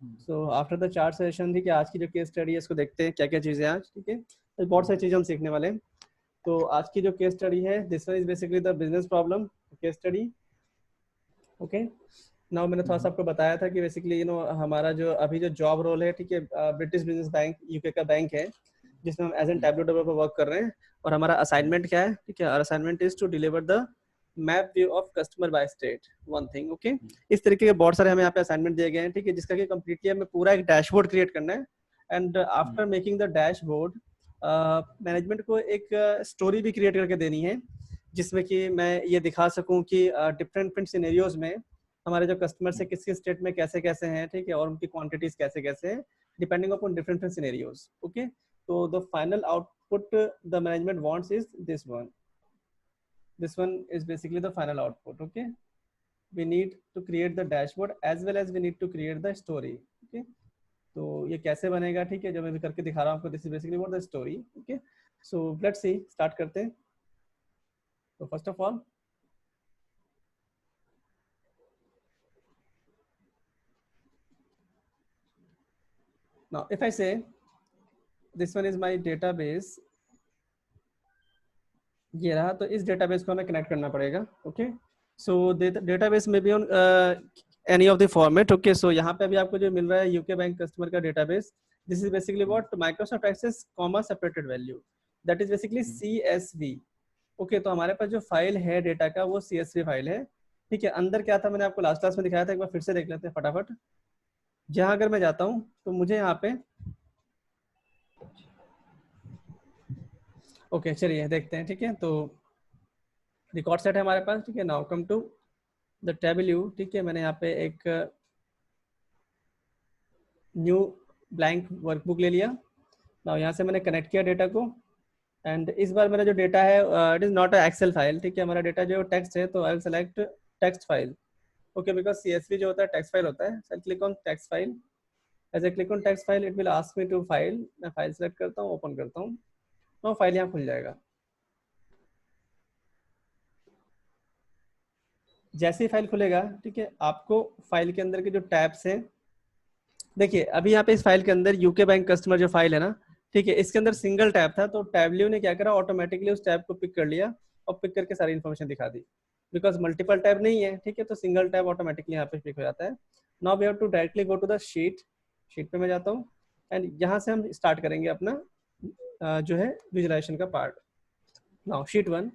So after the chart session, ठीक है, आज की जो केस स्टडी है इसको देखते हैं क्या क्या चीज़ें आज, ठीक है, तो बहुत सारी चीज़ें हम सीखने वाले हैं। तो आज की जो केस स्टडी है, this one is basically the business problem case study. Okay, now मैंने थोड़ा सा आपको बताया था कि बेसिकली हमारा जो अभी जो जॉब रोल है, ठीक है, ब्रिटिश बिजनेस बैंक यूके का बैंक है जिसमें हम as an tablet developer work कर रहे हैं। और हमारा असाइनमेंट क्या है, ठीक है, और assignment is to deliver the map view of customer by state one thing. Okay, इस तरीके के बहुत सारे हमें यहाँ पे असाइनमेंट दिए गए हैं, ठीक है, जिसका कि कम्प्लीटली हमें पूरा एक डैशबोर्ड क्रिएट करना है। And after making the dashboard, management को एक स्टोरी भी क्रिएट करके देनी है जिसमें कि मैं ये दिखा सकूं कि डिफरेंट डिफरेंट सिनेरियोज में हमारे जो कस्टमर से किस किस स्टेट में कैसे कैसे हैं, ठीक है, और उनकी क्वांटिटीज कैसे कैसे हैं depending upon different different scenarios. Okay, तो the final output the management wants is this one. This one is basically the final output. Okay, we need to create the dashboard as well as we need to create the story. Okay, तो ये कैसे बनेगा, ठीक है, जो मैं भी करके दिखा रहा हूँ आपको, this is basically what the story. Okay, so let's see, start करते हैं। तो first of all now if I say this one is my database, ये रहा, तो इस डेटाबेस को हमें कनेक्ट करना पड़ेगा। ओके, सो डेटाबेस में भी on any of the format. Okay, so यहाँ पे अभी आपको जो मिल रहा है यूके बैंक कस्टमर का database, this is basically what Microsoft Access comma separated value, that is basically CSV। Okay, तो हमारे पास जो फाइल है डेटा का वो CSV फाइल है, ठीक है। अंदर क्या था मैंने आपको लास्ट क्लास में दिखाया था, एक बार फिर से देख लेते हैं फटाफट। जहाँ अगर मैं जाता हूँ तो मुझे यहाँ पे ओके चलिए देखते हैं, ठीक है, तो रिकॉर्ड सेट है हमारे पास, ठीक है। Now come to the table view, ठीक है, मैंने यहाँ पे एक न्यू ब्लैंक वर्कबुक ले लिया। नाउ यहाँ से मैंने कनेक्ट किया डेटा को, एंड इस बार मेरा जो डेटा है it is not a Excel file, ठीक है, हमारा डेटा जो टेक्स्ट है, तो I will select text file. Okay, because CSV जो होता है टेक्स्ट फाइल होता है, so I click on text file. As I click on text file it will ask me to file, मैं फाइल सेलेक्ट करता हूँ, ओपन करता हूँ, तो फाइल यहाँ खुल जाएगा। जैसे ही फाइल खुलेगा, ठीक है, आपको फाइल के अंदर के जो टैब्स हैं, देखिए अभी यहाँ पे इस फाइल के अंदर यूके बैंक कस्टमर जो फाइल है ना, ठीक है, इसके अंदर सिंगल टैब था, तो टैबल्यू ने क्या करा, ऑटोमेटिकली उस टैब को पिक कर लिया और पिक करके सारी इन्फॉर्मेशन दिखा दी। बिकॉज मल्टीपल टैब नहीं है, ठीक है, तो सिंगल टैब ऑटोमेटिकली यहाँ पे पिक हो जाता है। Now we have to directly go to the sheet पे मैं जाता हूँ, एंड यहाँ से हम स्टार्ट करेंगे अपना जो है विजुलाइजेशन का part. Now sheet 1,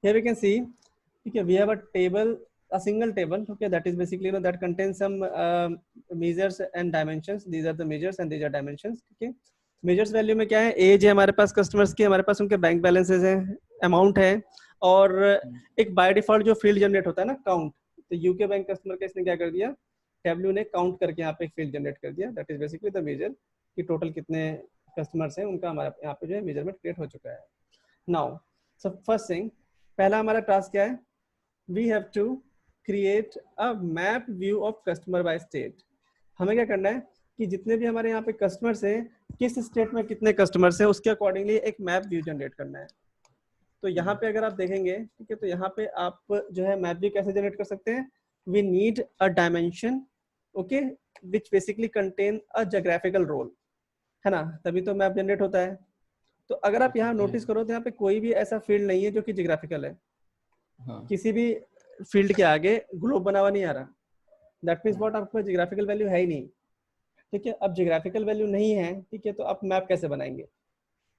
here we can see, ठीक है, we have a table, a single table, okay, that is basically that contains some measures and dimensions. These are the measures and these are dimensions. Okay, measures value में क्या है, as है हमारे पास customers की, हमारे पास उनके बैंक बैलेंसेस हैं, amount है, और एक बाय डिफॉल्ट जो फील्ड जनरेट होता है ना, काउंट, तो यूके बैंक कस्टमर का इसने क्या कर दिया, टेबल्यू ने काउंट करके यहाँ पे एक फील्ड जनरेट कर दिया, that is basically the measure कि टोटल कितने कस्टमर्स हैं, उनका हमारे यहाँ पे जो है मेजरमेंट क्रिएट हो चुका है। नाउ सो फर्स्ट थिंग, पहला हमारा टास्क क्या है, we have to create a map view of customer by state. हमें क्या करना है कि जितने भी हमारे यहाँ पे कस्टमर्स हैं, किस स्टेट में कितने कस्टमर्स हैं, उसके अकॉर्डिंगली एक मैप व्यू जनरेट करना है। तो यहाँ पे अगर आप देखेंगे, ठीक है, तो यहाँ पे आप जो है मैप व्यू कैसे जनरेट कर सकते हैं, we need a dimension, okay, which basically contain a geographical role, है ना, तभी तो मैप जनरेट होता है। तो अगर आप यहाँ नोटिस करो तो यहाँ पे कोई भी ऐसा फील्ड नहीं है जो कि ज्योग्राफिकल है। किसी भी फील्ड के आगे ग्लोब बना हुआ नहीं आ रहा, दैट मीन्स व्हाट, आपके पास ज्योग्राफिकल वैल्यू है ही नहीं, ठीक है। अब ज्योग्राफिकल वैल्यू नहीं है, ठीक है, तो आप मैप कैसे बनाएंगे,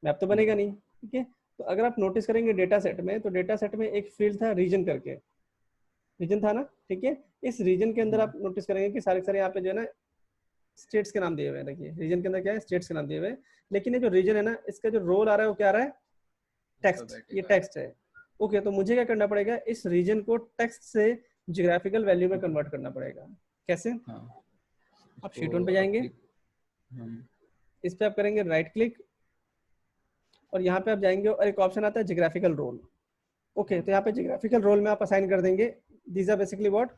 मैप तो बनेगा नहीं, ठीक है। तो अगर आप नोटिस करेंगे डेटा सेट में, तो डेटा सेट में एक फील्ड था रीजन करके, रीजन था ना, ठीक है। इस रीजन के अंदर आप नोटिस करेंगे कि सारे सारे यहाँ पे जो है ना स्टेट्स के नाम दिए हुए हैं, देखिए रीजन के अंदर क्या है, स्टेट्स के नाम दिए हुए हैं, लेकिन ये जो रीजन है ना, इसका जो रोल आ रहा है वो क्या आ रहा है, टेक्स्ट, ये टेक्स्ट है। ओके, तो मुझे क्या करना पड़ेगा, इस रीजन को टेक्स्ट से ज्योग्राफिकल वैल्यू में कन्वर्ट करना पड़ेगा। कैसे, आप शीट 1 पे जाएंगे, इस पे आप करेंगे राइट क्लिक, और यहाँ पे आप जाएंगे और एक ऑप्शन आता है ज्योग्राफिकल रोल। ओके, तो यहाँ पे ज्योग्राफिकल रोल में आप असाइन कर देंगे, these are basically what,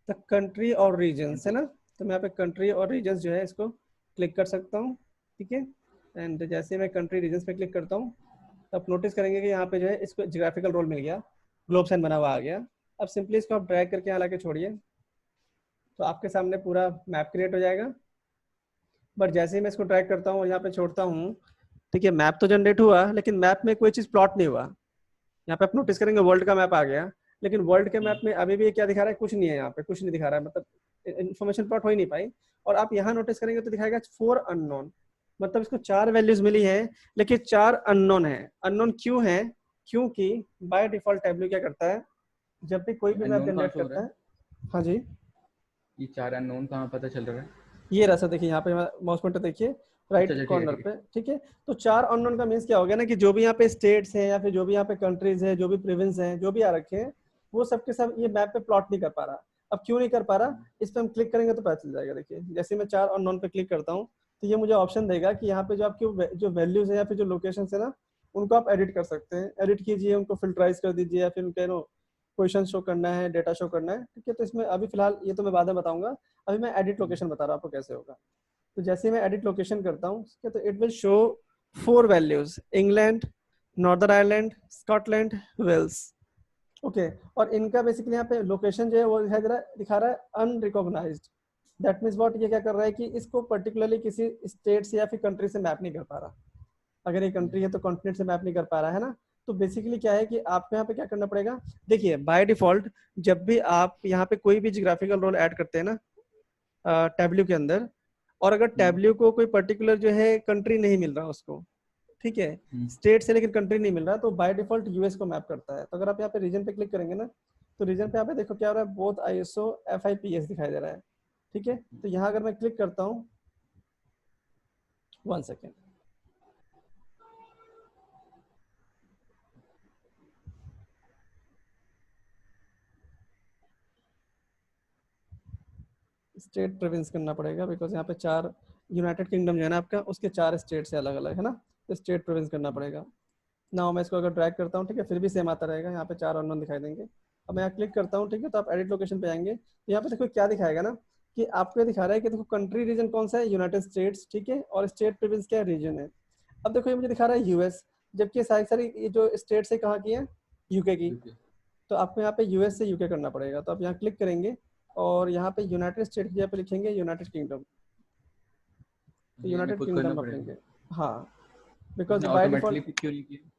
the country और रीजन्स, है ना। तो मैं यहाँ पे कंट्री और रीजन्स जो है इसको क्लिक कर सकता हूँ, ठीक है। एंड जैसे मैं कंट्री रीजन्स पे क्लिक करता हूँ, तो आप नोटिस करेंगे कि यहाँ पे जो है इसको ज्योग्राफिकल रोल मिल गया, ग्लोब साइन बना हुआ आ गया। अब सिंपली इसको आप ड्रैग करके यहाँ लाके छोड़िए, तो आपके सामने पूरा मैप क्रिएट हो जाएगा। बट जैसे ही मैं इसको ड्रैग करता हूँ और यहाँ पे छोड़ता हूँ, ठीक है, मैप तो जनरेट हुआ लेकिन मैप में कोई चीज प्लॉट नहीं हुआ। यहाँ पे आप नोटिस करेंगे वर्ल्ड का मैप आ गया, लेकिन वर्ल्ड के मैप में अभी भी क्या दिखा रहा है, कुछ नहीं है, यहाँ पे कुछ नहीं दिखा रहा है, मतलब इन्फॉर्मेशन प्लॉट हो ही नहीं पाई। और आप यहाँ नोटिस करेंगे तो दिखाएगा 4 अननोन, मतलब इसको 4 वैल्यूज मिली है लेकिन 4 अननोन है। अननोन क्यों है? क्योंकि बाय डिफॉल्ट टैबल्यू क्या करता है, जब भी कोई भी मैप अननोन कहाँ जनरेट शो हो रहा करता है? है। हाँ जी, ये 4 अननोन कहाँ पता चल रहा है? ये रहा, देखिए यहाँ पे माउस पॉइंटर देखिए अच्छा राइट अच्छा, ठीक है कॉर्नर ठीक है। पे, ठीक है। तो 4 अननोन का मीन्स क्या हो गया ना, कि जो भी यहाँ पे स्टेट्स हैं या फिर जो भी यहाँ पे कंट्रीज है, जो भी प्रोविंस हैं, जो भी आ रखे हैं, वो सबके सब ये मैप पे प्लॉट नहीं कर पा रहा। अब क्यों नहीं कर पा रहा, इस पे हम क्लिक करेंगे तो पता चल जाएगा। देखिए जैसे मैं 4 अननोन पे क्लिक करता हूँ तो ये मुझे ऑप्शन देगा कि यहाँ पे जो आपकी जो वैल्यूज है या फिर जो लोकेशन है ना, उनको आप एडिट कर सकते हैं। एडिट कीजिए, उनको फिल्टराइज कर दीजिए, या फिर उनके नो क्वेश्चन शो करना है, डेटा शो करना है, ठीक है। तो इसमें अभी फिलहाल ये तो मैं बाद में बताऊंगा, अभी मैं एडिट लोकेशन बता रहा हूँ आपको कैसे होगा। तो जैसे मैं एडिट लोकेशन करता हूँ, तो it will show 4 values, England, Northern Ireland, Scotland, Wales. Okay, और इनका बेसिकली यहाँ पे लोकेशन जो है वो दिखा रहा है अनरिकॉग्नाइज्ड। दैट मीन्स व्हाट, ये क्या कर रहा है कि इसको पर्टिकुलरली किसी स्टेट से या फिर कंट्री से मैप नहीं कर पा रहा। अगर ये कंट्री है तो कॉन्टिनेंट से मैप नहीं कर पा रहा है ना। तो बेसिकली क्या है कि आपको यहाँ पे क्या करना पड़ेगा, देखिए बाय डिफॉल्ट जब भी आप यहाँ पे कोई भी जियोग्राफिकल रोल ऐड करते हैं ना टैब्ल्यू के अंदर, और अगर टैब्ल्यू को कोई पर्टिकुलर जो है कंट्री नहीं मिल रहा उसको, ठीक है, स्टेट से लेकिन कंट्री नहीं मिल रहा, तो बाय डिफॉल्ट यूएस को मैप करता है। तो अगर आप यहाँ पे रीजन पे क्लिक करेंगे ना, तो रीजन पे यहाँ पे देखो क्या हो रहा है, बोथ आईएसओ FIPS दिखाई दे रहा है, ठीक है। तो यहाँ अगर मैं क्लिक करता हूँ, 1 सेकेंड, स्टेट प्रोविंस करना पड़ेगा, बिकॉज यहाँ पे 4 यूनाइटेड किंगडम जो है ना आपका, उसके 4 स्टेट से अलग अलग है ना, तो स्टेट प्रोविंस करना पड़ेगा ना। मैं इसको अगर ड्रैग करता हूँ, ठीक है, फिर भी सेम आता रहेगा, यहाँ पे 4 अननोन दिखाई देंगे। अब मैं यहाँ क्लिक करता हूँ, ठीक है, तो आप एडिट लोकेशन पे आएंगे, तो यहाँ पे देखो क्या दिखाएगा ना, कि आपको ये दिखा रहा है कि देखो कंट्री रीजन कौन सा है, यूनाइटेड स्टेट्स, ठीक है, और स्टेट प्रोविंस क्या रीजन है। अब देखो ये मुझे दिखा रहा है यूएस, जबकि सारी सारी ये जो स्टेट्स है कहाँ की है, यूके की। यूके। तो आपको यहाँ पे यूएस से यूके करना पड़ेगा। तो आप यहाँ क्लिक करेंगे और यहाँ पे यूनाइटेड स्टेट की जगह पे लिखेंगे यूनाइटेड किंगडम, तो ये मेरे यूनाइटेड को करना किंगडम पड़ेगा? रखेंगे। हाँ, बिकॉज इसने बाय ऑटोमेटिकली डिफॉल्ट पिक क्यों नहीं किया?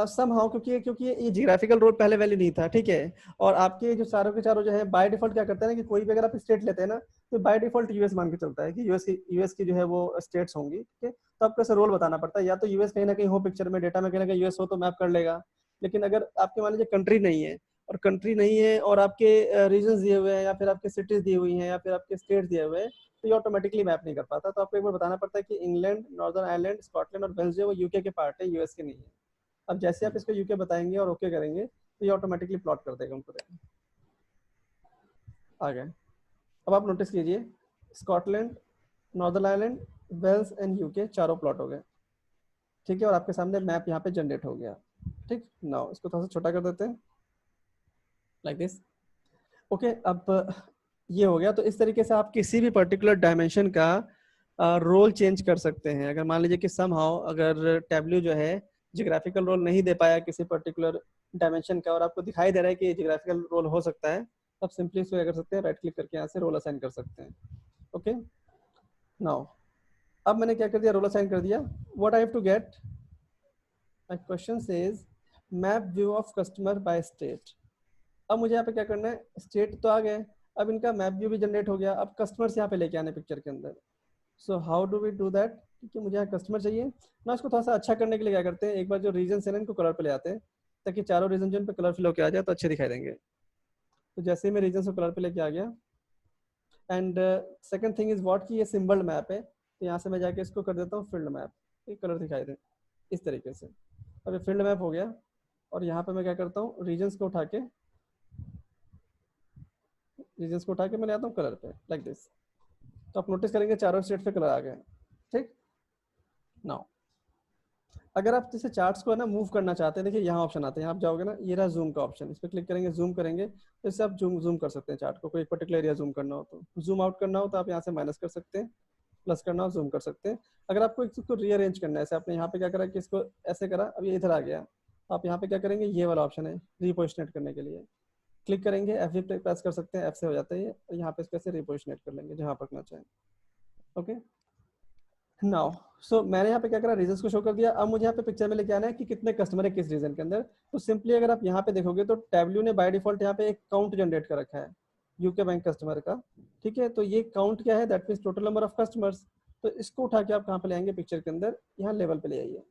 सम हाउ, क्योंकि क्योंकि ये जियोग्राफिकल रोल पहले वैल्यू नहीं था, ठीक है। और आपके जो चारों के चारों जो है बाय डिफॉल्ट क्या करते हैं ना, कि कोई भी अगर आप स्टेट लेते हैं ना, तो बाय डिफॉल्ट यूएस मान के चलता है कि यूएस की जो है वो स्टेट्स होंगी, ठीक है। तो आपको ऐसे रोल बताना पड़ता है, या तो यूएस कहीं ना कहीं हो पिक्चर में, डेटा में कहीं ना कहीं यूएस हो तो मैप कर लेगा। लेकिन अगर आपके मान लीजिए कंट्री नहीं है, और कंट्री नहीं है और आपके रीजन दिए हुए हैं, या फिर आपके सिटीज दिए हुई हैं, या फिर आपके स्टेट दिए हुए हैं, तो ये ऑटोमेटिकली मैप नहीं कर पाता। तो आपको एक बार बताना पड़ता है कि इंग्लैंड, नॉर्दर्न आयरलैंड, स्कॉटलैंड और वेल्स जो है वो यूके के पार्ट है, यूएस के नहीं है। अब जैसे आप इसको यूके बताएंगे और ओके करेंगे, तो ये ऑटोमेटिकली प्लॉट कर देगा उनको। आ गए। अब आप नोटिस कीजिए, Scotland, Northern Ireland, Wales and UK चारों प्लॉट हो गए, ठीक है। और आपके सामने मैप यहाँ पे जनरेट हो गया, ठीक। नाउ इसको थोड़ा सा छोटा कर देते हैं, लाइक दिस। ओके, अब ये हो गया। तो इस तरीके से आप किसी भी पर्टिकुलर डायमेंशन का रोल चेंज कर सकते हैं। अगर मान लीजिए कि समहाउ अगर टैब्ल्यू जो है जियोग्राफिकल रोल नहीं दे पाया किसी पर्टिकुलर डायमेंशन का, और आपको दिखाई दे रहा है कि जियोग्राफिकल रोल हो सकता है, तो आप सिंपली इसको क्या कर सकते हैं, राइट क्लिक करके यहाँ से रोल असाइन कर सकते हैं। ओके, नाउ अब मैंने क्या कर दिया, रोल असाइन कर दिया। What I have to get, my question says map view of customer by state. अब मुझे यहाँ पे क्या करना है, स्टेट तो आ गए, अब इनका मैप व्यू भी जनरेट हो गया। अब कस्टमर्स यहाँ पे लेके आने पिक्चर के अंदर। So how do we do that, क्योंकि मुझे यहाँ कस्टमर चाहिए ना। उसको थोड़ा सा अच्छा करने के लिए क्या करते हैं, एक बार जो रीजन है ना इनको कलर पे ले आते हैं, ताकि चारों रीजन जो इन पे कलर फिल होकर आ जाए तो अच्छे दिखाई देंगे। तो जैसे ही मैं रीजन को कलर पे लेके आ गया, and second thing is what, की ये सिंबल मैप है, तो यहाँ से मैं जाके इसको कर देता हूँ फील्ड मैप, ये कलर दिखाई दे इस तरीके से। अब ये फील्ड मैप हो गया, और यहाँ पे मैं क्या करता हूँ, रीजन्स को उठा के मैं ले आता हूँ कलर पे, लाइक दिस। तो आप नोटिस करेंगे चारों स्टेट पे कलर आ गए, ठीक। नाउ अगर आप जैसे चार्ट्स को है ना मूव करना चाहते हैं, देखिए यहाँ ऑप्शन आता है, यहाँ आप जाओगे ना, ये रहा जूम का ऑप्शन, इस पर क्लिक करेंगे, जूम करेंगे, तो इससे आप जूम कर सकते हैं चार्ट को। कोई एक पर्टिकुलर एरिया जूम करना हो तो, जूम आउट करना हो तो आप यहाँ से माइनस कर सकते हैं, प्लस करना हो जूम कर सकते हैं। अगर आपको इसको रीअरेंज करना है, ऐसे आपने यहाँ पे क्या करा कि इसको ऐसे करा, अब ये इधर आ गया, आप यहाँ पे क्या करेंगे, ये वाला ऑप्शन है रिपोजिशनेट करने के लिए, क्लिक करेंगे, एफ प्रेस कर सकते हैं, एफ से हो जाता है ये, और यहाँ पे इसको ऐसे रिपोजिशनेट कर लेंगे जहाँ पर रखना चाहें। ओके, नाउ सो मैंने यहाँ पे क्या करा, रीजंस को शो कर दिया। अब मुझे यहाँ पे पिक्चर में लेके आना है कि कितने कस्टमर है किस रीजन के अंदर। तो सिंपली अगर आप यहाँ पे देखोगे तो टैबल्यू ने बाय डिफॉल्ट यहाँ पे एक काउंट जनरेट कर रखा है यूके बैंक कस्टमर का, ठीक है। तो ये काउंट क्या है, that means total number of customers. तो इसको उठा के आप कहाँ पे ले आएंगे पिक्चर के अंदर, यहाँ लेवल पे ले आइए।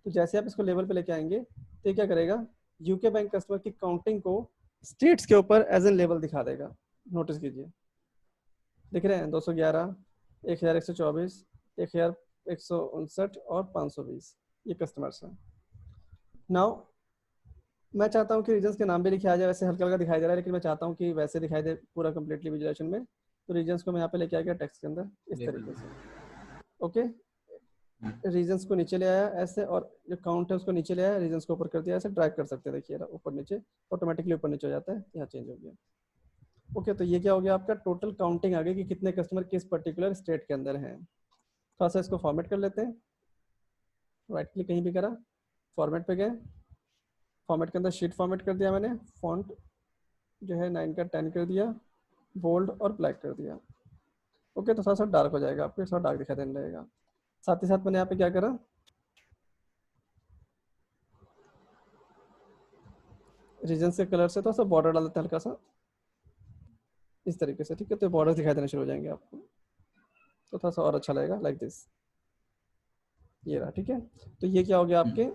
तो जैसे आप इसको लेवल पे लेके आएंगे तो ये क्या करेगा, यूके बैंक कस्टमर की काउंटिंग को स्टेट्स के ऊपर एज एन लेवल दिखा देगा। नोटिस कीजिए, दिख रहे हैं 211, 1124, 1159 और 520 ये कस्टमर्स हैं। नाउ मैं चाहता हूँ कि रीजन्स के नाम भी लिखे आ जाए, वैसे हल्का हल्का दिखाई दे रहा है लेकिन मैं चाहता हूँ कि वैसे दिखाई दे पूरा कंप्लीटली विजुअलाइजेशन में। तो रीजन्स को मैं यहाँ पे लेके आ गया टेक्स्ट के अंदर इस तरीके से, ओके। रीजन्स को नीचे ले आया ऐसे, और जो काउंट है उसको नीचे ले आया, रीजन्स को ऊपर कर दिया, ऐसे ड्रैग कर सकते हैं, देखिए ऊपर नीचे ऑटोमेटिकली ऊपर नीचे हो जाता है, यहाँ चेंज हो गया। ओके, तो ये क्या हो गया आपका, टोटल काउंटिंग आ गई कि कितने कस्टमर किस पर्टिकुलर स्टेट के अंदर हैं। थोड़ा सा इसको फॉर्मेट कर लेते हैं, राइट क्लिक कहीं भी करा, फॉर्मेट पे गए, फॉर्मेट के अंदर शीट फॉर्मेट कर दिया मैंने, फॉन्ट जो है 9 का 10 कर दिया, बोल्ड और ब्लैक कर दिया। ओके, तो थोड़ा सा डार्क हो जाएगा आपको, थोड़ा डार्क दिखाई देने लगेगा। साथ ही साथ मैंने यहाँ पे क्या करा, रीजन के कलर से थोड़ा सा बॉर्डर डाल देते हैं हल्का सा इस तरीके से, ठीक है। तो बॉर्डर दिखाई देने शुरू हो जाएंगे आपको, तो थोड़ा सा और अच्छा लगेगा, लाइक दिस, ये रहा, ठीक है। तो ये क्या हो गया, आपके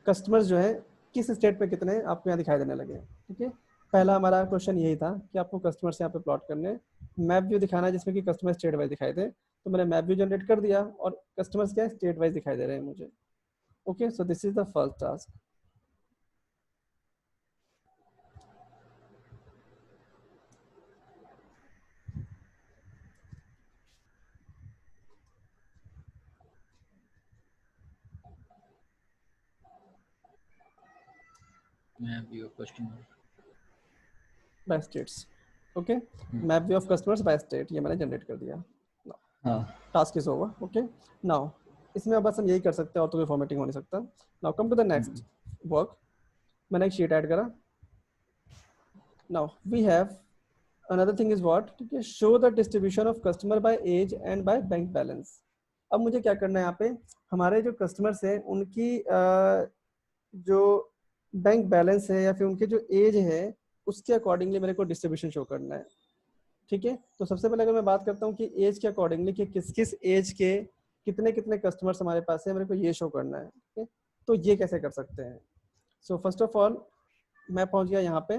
कस्टमर्स जो है किस स्टेट पे कितने आपको यहाँ दिखाई देने लगे, ठीक है। पहला हमारा क्वेश्चन यही था कि आपको कस्टमर्स यहाँ पे प्लॉट करने, मैप व्यू दिखाना है जिसमें कि कस्टमर स्टेट वाइज दिखाई दे। तो मैंने मैप व्यू जनरेट कर दिया और कस्टमर्स क्या है स्टेट वाइज दिखाई दे रहे हैं मुझे। Okay, so this is the first task. Map view customer bye states, okay. Map view of customers by state, ये मैंने जनरेट कर दिया। हाँ task is over, okay. Now इसमें बस हम यही कर सकते हैं और तो कोई फॉर्मेटिंग हो नहीं सकता। Now come to the next work. मैंने एक शीट ऐड करा। Now we have another thing is what, ठीक है, show the distribution of customer by age and by bank balance। अब मुझे क्या करना है, यहाँ पे हमारे जो कस्टमर्स हैं उनकी जो बैंक बैलेंस है या फिर उनके जो एज है उसके अकॉर्डिंगली मेरे को डिस्ट्रीब्यूशन शो करना है, ठीक है। तो सबसे पहले अगर मैं बात करता हूँ कि एज के अकॉर्डिंगली कि किस किस एज के कितने कितने कस्टमर्स हमारे पास है, मेरे को ये शो करना है, ठीक है। तो ये कैसे कर सकते हैं, सो फर्स्ट ऑफ ऑल मैं पहुंच गया यहाँ पे।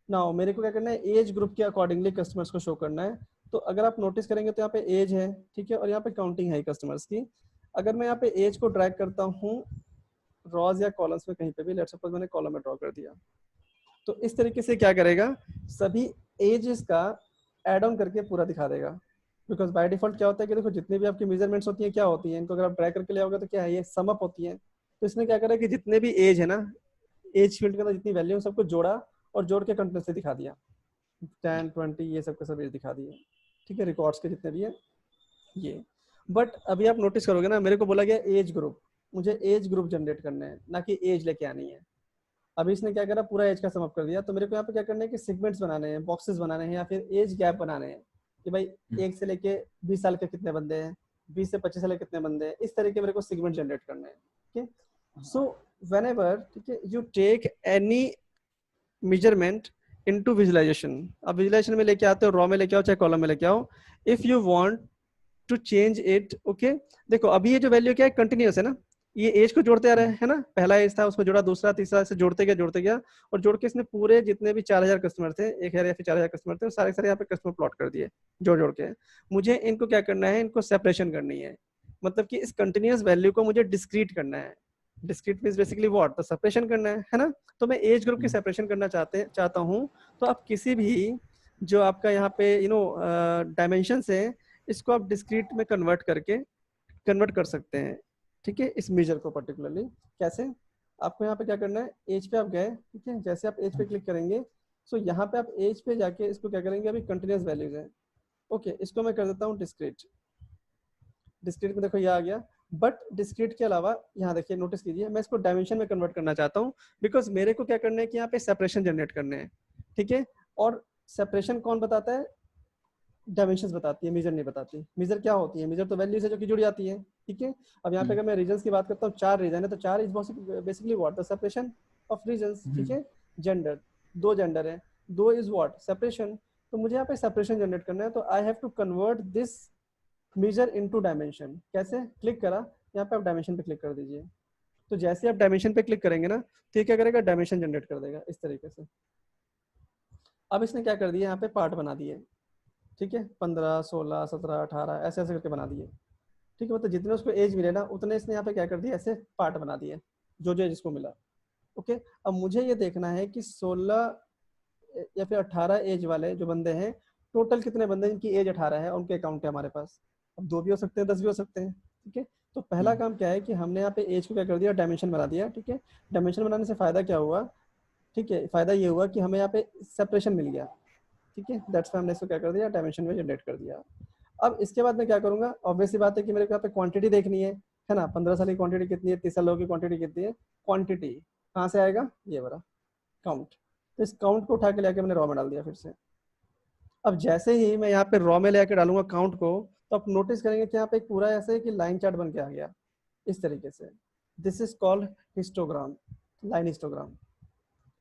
नाउ मेरे को क्या करना है, एज ग्रुप के अकॉर्डिंगली कस्टमर्स को शो करना है। तो अगर आप नोटिस करेंगे तो यहाँ पे एज है, ठीक है, और यहाँ पे काउंटिंग है कस्टमर्स की। अगर मैं यहाँ पे एज को ड्रैग करता हूँ रॉज या कॉलम्स में कहीं पे भी, लेट्स सपोज मैंने कॉलम में ड्रॉ कर दिया, तो इस तरीके से क्या करेगा, सभी एजेस का एड ऑन करके पूरा दिखा देगा। बिकॉज बाय डिफॉल्ट क्या होता है कि देखो जितनी भी आपकी मेजरमेंट्स होती हैं क्या होती हैं, इनको अगर आप ड्रैग करके ले आओगे तो क्या है, ये सम अप होती है। तो इसने क्या करा कि जितने भी एज है ना, एज फील्ड के अंदर जितनी वैल्यू है सबको जोड़ा और जोड़ के कंटिन्यूसली दिखा दिया, 10 20 ये सब के सब एज दिखा दिए, ठीक है, रिकॉर्ड्स के जितने भी है ये। बट अभी आप नोटिस करोगे ना, मेरे को बोला गया एज ग्रुप, मुझे एज ग्रुप जनरेट करने हैं ना कि एज लेके आनी है। अभी इसने क्या करा, पूरा एज का सम अप कर दिया। तो मेरे को यहाँ पे क्या करना है कि सेगमेंट्स बनाने हैं, बॉक्सेस बनाने हैं, या फिर एज गैप बनाने हैं कि भाई 1 से लेके 20 साल के कितने बंदे हैं, 20 से 25 साल के कितने बंदे हैं, इस तरीके मेरे को सेगमेंट जनरेट करने हैं, ठीक है। सो व्हेनेवर, ठीक है, you take any measurement into visualization, अब विजुअलाइजेशन में लेके आते हो, रॉ में लेके आओ चाहे कॉलम में लेके आओ, if you want to change it, okay. देखो अभी ये जो वैल्यू क्या है, कंटिन्यूअस है ना, ये एज को जोड़ते आ रहे हैं, है ना, पहला एज था उसको जोड़ा, दूसरा तीसरा से जोड़ते गया और जोड़ के इसने पूरे जितने भी 4000 कस्टमर थे, 1000 या फिर 4000 कस्टमर थे, सारे सारे यहाँ पे कस्टमर प्लॉट कर दिए जोड़ के। मुझे इनको क्या करना है, इनको सेपरेशन करनी है, मतलब कि इस कंटिन्यूअस वैल्यू को मुझे डिस्क्रीट करना है। डिस्क्रीट मींस बेसिकली व्हाट, तो सेपरेशन करना है ना। तो मैं एज ग्रुप की सेपरेशन करना चाहता हूँ। तो आप किसी भी जो आपका यहाँ पे डायमेंशंस है, इसको आप डिस्क्रीट में कन्वर्ट कर सकते हैं, ठीक है, इस मेजर को पर्टिकुलरली। कैसे, आपको यहाँ पे क्या करना है, एज पे आप गए, ठीक है, जैसे आप एज पे क्लिक करेंगे, सो यहाँ पे आप एज पे जाके इसको क्या करेंगे, अभी कंटिन्यूअस वैल्यूज है, ओके, इसको मैं कर देता हूँ डिस्क्रीट। डिस्क्रीट में देखो ये आ गया, बट डिस्क्रीट के अलावा यहाँ देखिए, नोटिस कीजिए, मैं इसको डायमेंशन में कन्वर्ट करना चाहता हूँ, बिकॉज मेरे को क्या करना है कि यहाँ पे सेपरेशन जनरेट करने हैं, ठीक है। और सेपरेशन कौन बताता है, डायमेंशंस बताती है, मेजर नहीं बताती। मेजर क्या होती है? मेजर तो वैल्यूज है जो कि जुड़ जाती है, ठीक है। अब यहाँ पे अगर मैं रीजन्स की बात करता हूँ, 4 रीजन है, तो 4 is basically what? The separation of regions, ठीक है। जेंडर, 2 जेंडर है, 2 इज व्हाट? सेपरेशन। तो मुझे यहाँ पे सेपरेशन जनरेट करना है, तो I have to convert this measure into dimension. कैसे? क्लिक करा, यहाँ पे आप डायमेंशन पे क्लिक कर दीजिए। तो जैसे आप डायमेंशन पे क्लिक करेंगे ना, तो ये क्या करेगा? डायमेंशन जनरेट कर देगा इस तरीके से। अब इसने क्या कर दिया, यहाँ पे पार्ट बना दिए, ठीक है। 15, 16, 17, 18 ऐसे ऐसे करके बना दिए, ठीक है। मतलब जितने उसको एज मिले ना, उतने इसने यहाँ पे क्या कर दिया, ऐसे पार्ट बना दिए, जो जो जिसको मिला। ओके, अब मुझे ये देखना है कि 16 या फिर 18 एज वाले जो बंदे हैं, टोटल कितने बंदे जिनकी एज 18 है, उनके अकाउंट है हमारे पास। अब 2 भी हो सकते हैं, 10 भी हो सकते हैं, ठीक है। तो पहला काम क्या है कि हमने यहाँ पे एज को क्या कर दिया, डायमेंशन बना दिया, ठीक है। डायमेंशन बनाने से फायदा क्या हुआ, ठीक है, फायदा ये हुआ कि हमें यहाँ पे सेपरेशन मिल गया, ठीक है। दैट्स वाई हमने इसको क्या कर दिया, डायमेंशन में जनरेट कर दिया। अब इसके बाद मैं क्या करूंगा, ऑब्वियस सी बात है कि मेरे को यहाँ पे क्वांटिटी देखनी है ना। 15 साल की क्वांटिटी कितनी है, 30 सालों की क्वांटिटी कितनी है। क्वांटिटी कहाँ से आएगा, ये वाला काउंट। तो इस काउंट को उठा के लेके मैंने रॉ में डाल दिया फिर से। अब जैसे ही मैं यहाँ पे रॉ में लेके डालूंगा काउंट को, तो आप नोटिस करेंगे कि यहाँ पे एक पूरा ऐसे कि लाइन चार्ट बन के आ गया इस तरीके से। This is called histogram, line histogram.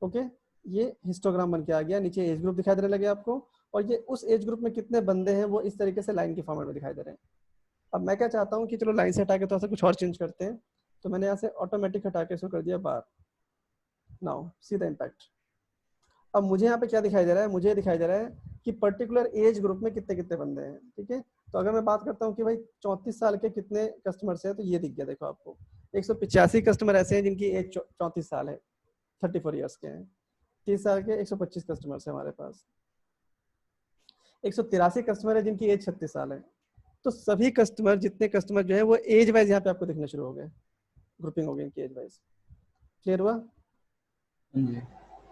Okay, ये हिस्टोग्राम बन के आ गया। नीचे एज ग्रुप दिखाई देने लगे आपको, और ये उस एज ग्रुप में कितने बंदे हैं वो इस तरीके से लाइन के फॉर्मेट में दिखाई दे रहे हैं। अब मैं क्या चाहता हूँ कि चलो लाइन से हटा के थोड़ा सा कुछ और चेंज करते हैं। तो मैंने यहाँ से ऑटोमेटिक हटा के इसको कर दिया bar. Now see the impact. अब मुझे यहाँ पे क्या दिखाई दे रहा है, मुझे दिखाई दे रहा है कि पर्टिकुलर एज ग्रुप में कितने कितने बंदे हैं, ठीक है। तो अगर मैं बात करता हूँ कि भाई 34 साल के कितने कस्टमर्स हैं, तो ये दिख गया देखो आपको। 185 कस्टमर ऐसे हैं जिनकी एज 34 साल है, 34 ईयर्स के हैं। 30 साल के 125 कस्टमर्स है हमारे पास। 183 कस्टमर है जिनकी एज 36 साल है। तो सभी कस्टमर, जितने कस्टमर जो है वो एज वाइज यहाँ पे आपको दिखने शुरू हो गए, ग्रुपिंग हो गई इनकी एज वाइज। क्लियर हुआ?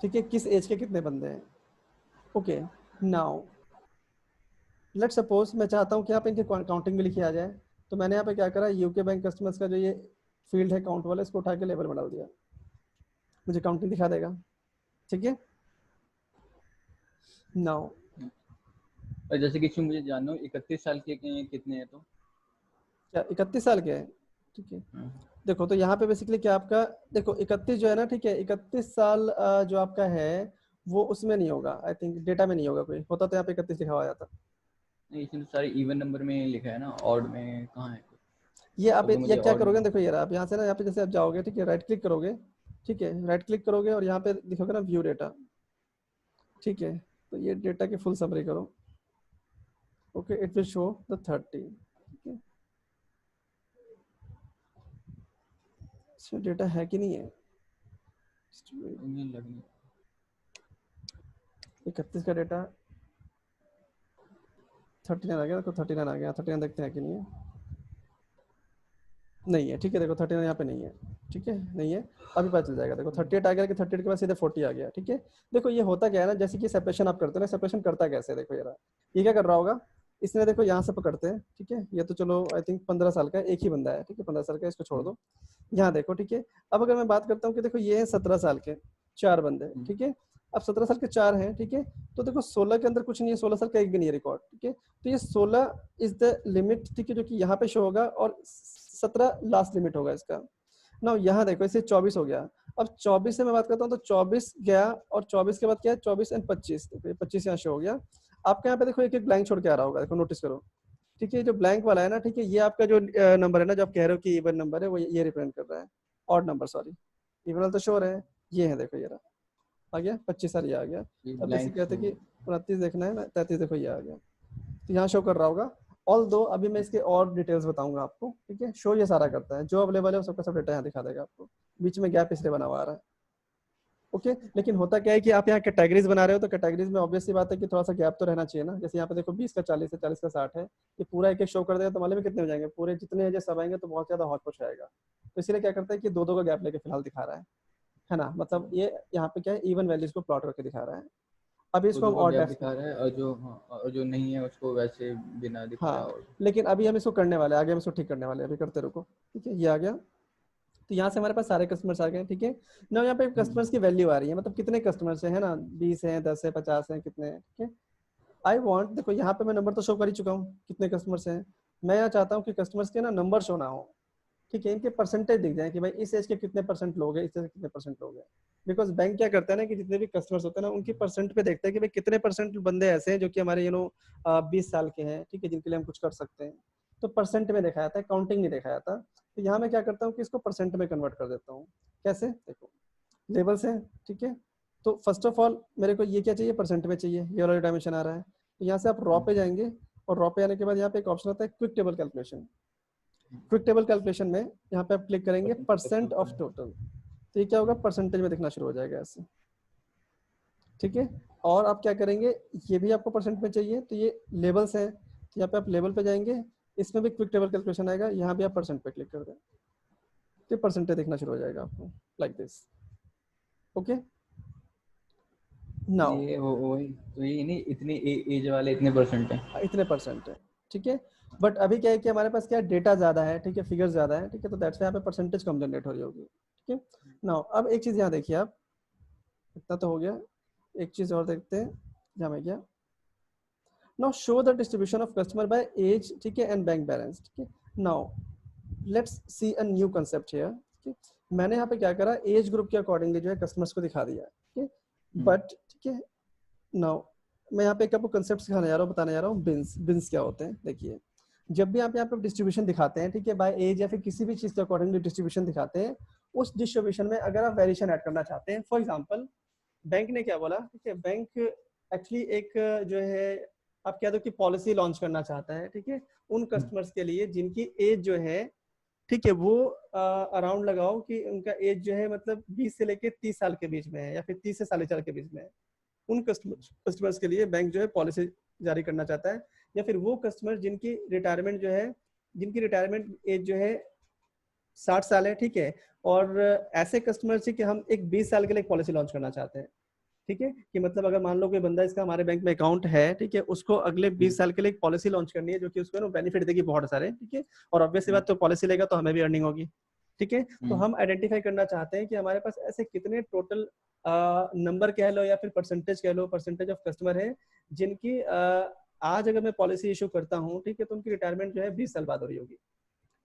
ठीक है, किस एज के कितने बंदे हैं। ओके, नाउ लेट सपोज मैं चाहता हूँ कि यहाँ पे इनके काउंटिंग भी लिखी आ जाए। तो मैंने यहाँ पे क्या करा, यूके बैंक कस्टमर्स का जो ये फील्ड है काउंट वाला, इसको उठा के लेवल में डाल दिया, मुझे काउंटिंग दिखा देगा, ठीक है। नाउ और जैसे कि मुझे जानना हो 31 साल के कितने हैं, तो क्या 31 साल के हैं, ठीक है। देखो तो यहाँ पे बेसिकली क्या आपका, देखो 31 जो है ना, ठीक है, 31 साल जो आपका है वो उसमें नहीं होगा, आई थिंक डेटा में नहीं होगा, कोई होता तो यहाँ पे 31 लिखा हुआ जाता। नहीं, इसमें तो सारे इवन नंबर में लिखा है ना, ऑड में कहाँ है? ये आप तो ये मुझे क्या ऑड करोगे, में देखो यार आप यहाँ से ना, यहाँ पे जैसे आप जाओगे, ठीक है, राइट क्लिक करोगे, ठीक है, राइट क्लिक करोगे और यहाँ पे दिखोगे ना व्यू डेटा, ठीक है। तो ये डेटा की फुल समरी करो, okay, it will show the 30, ठीक है। इसमें डेटा है कि नहीं है, 31 का डेटा 39 आ गया, देखो 39 आ गया, 39 देखते हैं कि नहीं है, नहीं है, ठीक है। देखो 39 यहाँ पे नहीं है, ठीक है, नहीं है, अभी पता चल जाएगा। देखो 38 आ गया, कि 38 के बाद सीधे 40 आ गया, ठीक है। देखो ये होता क्या है ना, जैसे कि सेपरेशन आप करते हो ना, सेपरेशन करता कैसे है, देखो यार ये क्या कर रहा होगा, इसने देखो यहाँ से पकड़ते हैं, ठीक है। ये तो चलो आई थिंक 15 साल का एक ही बंदा है, ठीक है, 15 साल का, इसको छोड़ दो। यहाँ देखो, ठीक है। अब अगर मैं बात करता हूँ कि देखो ये है 17 साल के 4 बंदे, ठीक है। अब 17 साल के 4 हैं, ठीक है। तो देखो 16 के अंदर कुछ नहीं है, 16 साल का एक भी नहीं है रिकॉर्ड, ठीक है। तो ये 16 इज द लिमिट, ठीक है, जो कि यहाँ पे शो होगा, और 17 लास्ट लिमिट होगा इसका ना। यहाँ देखो इसे 24 हो गया। अब 24 से मैं बात करता हूँ, तो 24 गया, और 24 के बाद क्या है, 24 एंड 25, 25 यहाँ शो हो गया। आपके यहाँ पे देखो एक एक ब्लैंक छोड़ के आ रहा होगा, देखो नोटिस करो, ठीक है। जो ब्लैंक वाला है ना, ठीक है, ये आपका जो नंबर है ना, जो आप कह रहे हो कि इवन नंबर है, वो ये रिप्रेजेंट कर रहा है, ऑड नंबर, सॉरी, इवन वाला तो शोर है, ये है, देखो ये रहा, आ गया 25 साल, ये आ गया। अब जैसे कहते हैं कि 29 देखना है ना, 33, देखो ये आ गया, तो यहाँ शो कर रहा होगा। ऑल दो अभी मैं इसके और डिटेल्स बताऊंगा आपको, ठीक है। शो ये सारा करता है, जो अवेलेबल है सबका सब डेटा यहाँ दिखा देगा आपको, बीच में गैप इसलिए बना हुआ आ रहा है, ओके। लेकिन होता क्या है कि आप यहाँ कैटेगरीज बना रहे हो, तो कैटेगरीज में ऑब्वियस सी बात है कि थोड़ा सा गैप तो रहना चाहिए ना। जैसे यहाँ पे देखो 20 का 40 है, 40 का 60 है, ये पूरा एक एक शो कर देगा, तो मालूम है कितने हो जाएंगे, पूरे जितने एजेस सब आएंगे तो बहुत ज्यादा हॉट कुछ आएगा। तो इसीलिए क्या करता है कि 2-2 का गैप लेके फिलहाल दिखा रहा है ना। मतलब ये यहाँ पे क्या है, इवन वैल्यूज को प्लॉट करके दिखा रहा है। अभी इसको हम और डेप्थ दिखा रहा है, और जो नहीं है उसको वैसे बिना दिखाया। हाँ, लेकिन अभी हम इसको करने वाले हैं, आगे हम इसको ठीक करने वाले हैं, अभी करते रुको, ठीक है। ये आ गया, तो यहाँ से हमारे पास सारे कस्टमर्स आ गए, ठीक है ना। यहाँ पे कस्टमर्स की वैल्यू आ रही है, मतलब कितने कस्टमर्स है ना, 20 है, 10 है, 50 है, कितने हैं, ठीक है। आई वांट, देखो यहाँ पे मैं नंबर तो शो कर ही चुका हूँ कितने कस्टमर्स हैं, मैं यहाँ चाहता हूँ कि कस्टमर्स के ना नंबर शो ना हो, ठीक है, इनके परसेंटेज दिख जाए कि भाई इस एज के कितने परसेंट लोग हैं, इस एज के कितने परसेंट लोग हैं। बिकॉज बैंक क्या करता है ना कि जितने भी कस्टमर्स होते हैं ना उनकी परसेंट पे देखते हैं कि भाई कितने परसेंट बंदे ऐसे हैं जो कि हमारे 20 साल के हैं, ठीक है, जिनके लिए हम कुछ कर सकते हैं। तो परसेंट में देखा जाता है, काउंटिंग नहीं देखा जाता। तो यहाँ मैं क्या करता हूँ कि इसको परसेंट में कन्वर्ट कर देता हूँ। कैसे, देखो लेवल्स हैं, ठीक है। तो फर्स्ट ऑफ ऑल मेरे को ये क्या चाहिए, परसेंट में चाहिए, ये वाला डायमेंशन आ रहा है। तो यहाँ से आप रॉ पे जाएंगे और रॉ पे आने के बाद यहाँ पे एक ऑप्शन आता है quick table calculation. Quick table calculation में यहाँ पे आप क्लिक करेंगे परसेंट ऑफ टोटल, तो ये क्या होगा, परसेंटेज में दिखना शुरू हो जाएगा ऐसे, ठीक है। और आप क्या करेंगे, ये भी आपको परसेंट में चाहिए, तो ये लेवल्स हैं, तो यहाँ पे आप लेवल पे जाएंगे, इसमें भी क्विक टेबल कैलकुलेशन आएगा, यहाँ भी आप परसेंट पे क्लिक कर दें, तो परसेंटेज दिखना शुरू हो जाएगा आपको लाइक दिस। ओके, नाउ ये वही तो, ये नहीं इतनी एज वाले इतने परसेंट है। इतने परसेंट है, ठीक है। बट अभी क्या है कि हमारे पास क्या डेटा ज्यादा है, ठीक है, फिगर ज्यादा है, ठीक है, तो दैट्स यहाँ पे परसेंटेज कम जनरेट हो रही होगी, ठीक है। नाउ अब एक चीज यहाँ देखिए आप, इतना तो हो गया, एक चीज और देखते हैं, यहाँ में क्या, now show the distribution of customer by age, ठीक है, एंड बैंक बैलेंस, ठीक है। Now let's see a new concept here, ठीक है। मैंने यहाँ पे क्या करा, एज ग्रुप के अकॉर्डिंगली जो है कस्टमर्स को दिखा दिया, ठीक है। बट ठीक है, नाउ मैं यहाँ पे एक आपको कंसेप्ट सिखाने जा रहा हूँ, बताने जा रहा हूँ, बिन्स। बिन्स क्या होते हैं, देखिए जब भी आप यहाँ पे डिस्ट्रीब्यूशन दिखाते हैं, ठीक है, बाय एज या फिर किसी भी चीज के अकॉर्डिंगली डिस्ट्रीब्यूशन दिखाते हैं, उस डिस्ट्रीब्यूशन में अगर आप वेरिएशन ऐड करना चाहते हैं, फॉर एग्जांपल बैंक ने क्या बोला, ठीक है, बैंक एक्चुअली एक जो है आप कह दो कि पॉलिसी लॉन्च करना चाहता है, ठीक है, उन कस्टमर्स के लिए जिनकी एज जो है, ठीक है, वो अराउंड लगाओ कि उनका एज जो है मतलब 20 से लेके 30 साल के बीच में है, या फिर 30 से 4.5 के बीच में है। उन कस्टमर्स के लिए बैंक जो है पॉलिसी जारी करना चाहता है। या फिर वो कस्टमर जिनकी रिटायरमेंट जो है, जिनकी रिटायरमेंट एज जो है 60 साल है, ठीक है, और ऐसे कस्टमर से कि हम एक 20 साल के लिए पॉलिसी लॉन्च करना चाहते हैं, ठीक है, कि मतलब अगर मान लो कोई बंदा इसका हमारे बैंक में अकाउंट है, ठीक है, उसको अगले 20 साल के लिए एक पॉलिसी लॉन्च करनी है जो कि उसको ना बेनिफिट देगी बहुत सारे, ठीक है, और ऑब्वियसली बात, तो पॉलिसी लेगा तो हमें भी अर्निंग होगी, ठीक है। तो हम आइडेंटिफाई करना चाहते हैं कि हमारे पास ऐसे कितने टोटल नंबर कह लो या फिर परसेंटेज कह लो, परसेंटेज ऑफ कस्टमर है जिनकी आज अगर मैं पॉलिसी इशू करता हूँ, ठीक है, तो उनकी रिटायरमेंट जो है 20 साल बाद हो रही होगी,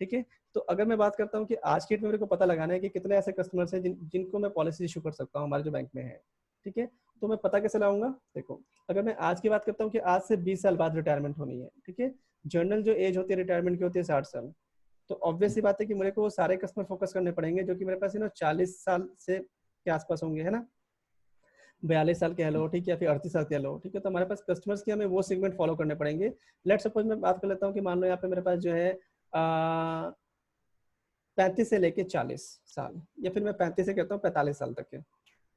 ठीक है। तो अगर मैं बात करता हूँ कि आज की डेट में मेरे को पता लगाना है कि कितने ऐसे कस्टमर्स हैं जिनको मैं पॉलिसी इशू कर सकता हूँ हमारे जो बैंक में है, ठीक है, तो मैं पता कैसे लगाऊंगा, देखो अगर मैं आज की बात करता हूँ कि आज से 20 साल बाद रिटायरमेंट होनी है, ठीक है, जनरल जो एज होती है रिटायरमेंट की होती है 60 साल, तो ऑब्वियसली बात है कि मेरे को वो सारे कस्टमर फोकस करने पड़ेंगे जो कि मेरे पास 40 साल से के आसपास होंगे, है ना, 42 साल के लो, ठीक है, या फिर 38 साल के लो, ठीक है। तो हमारे पास कस्टमर्स के हमें वो सेगमेंट फॉलो करने पड़ेंगे। लेट सपोज मैं बात कर लेता हूँ कि मान लो यहाँ पे मेरे पास जो है 35 से लेके 40 साल, या फिर मैं 35 से कहता हूँ 45 साल तक के।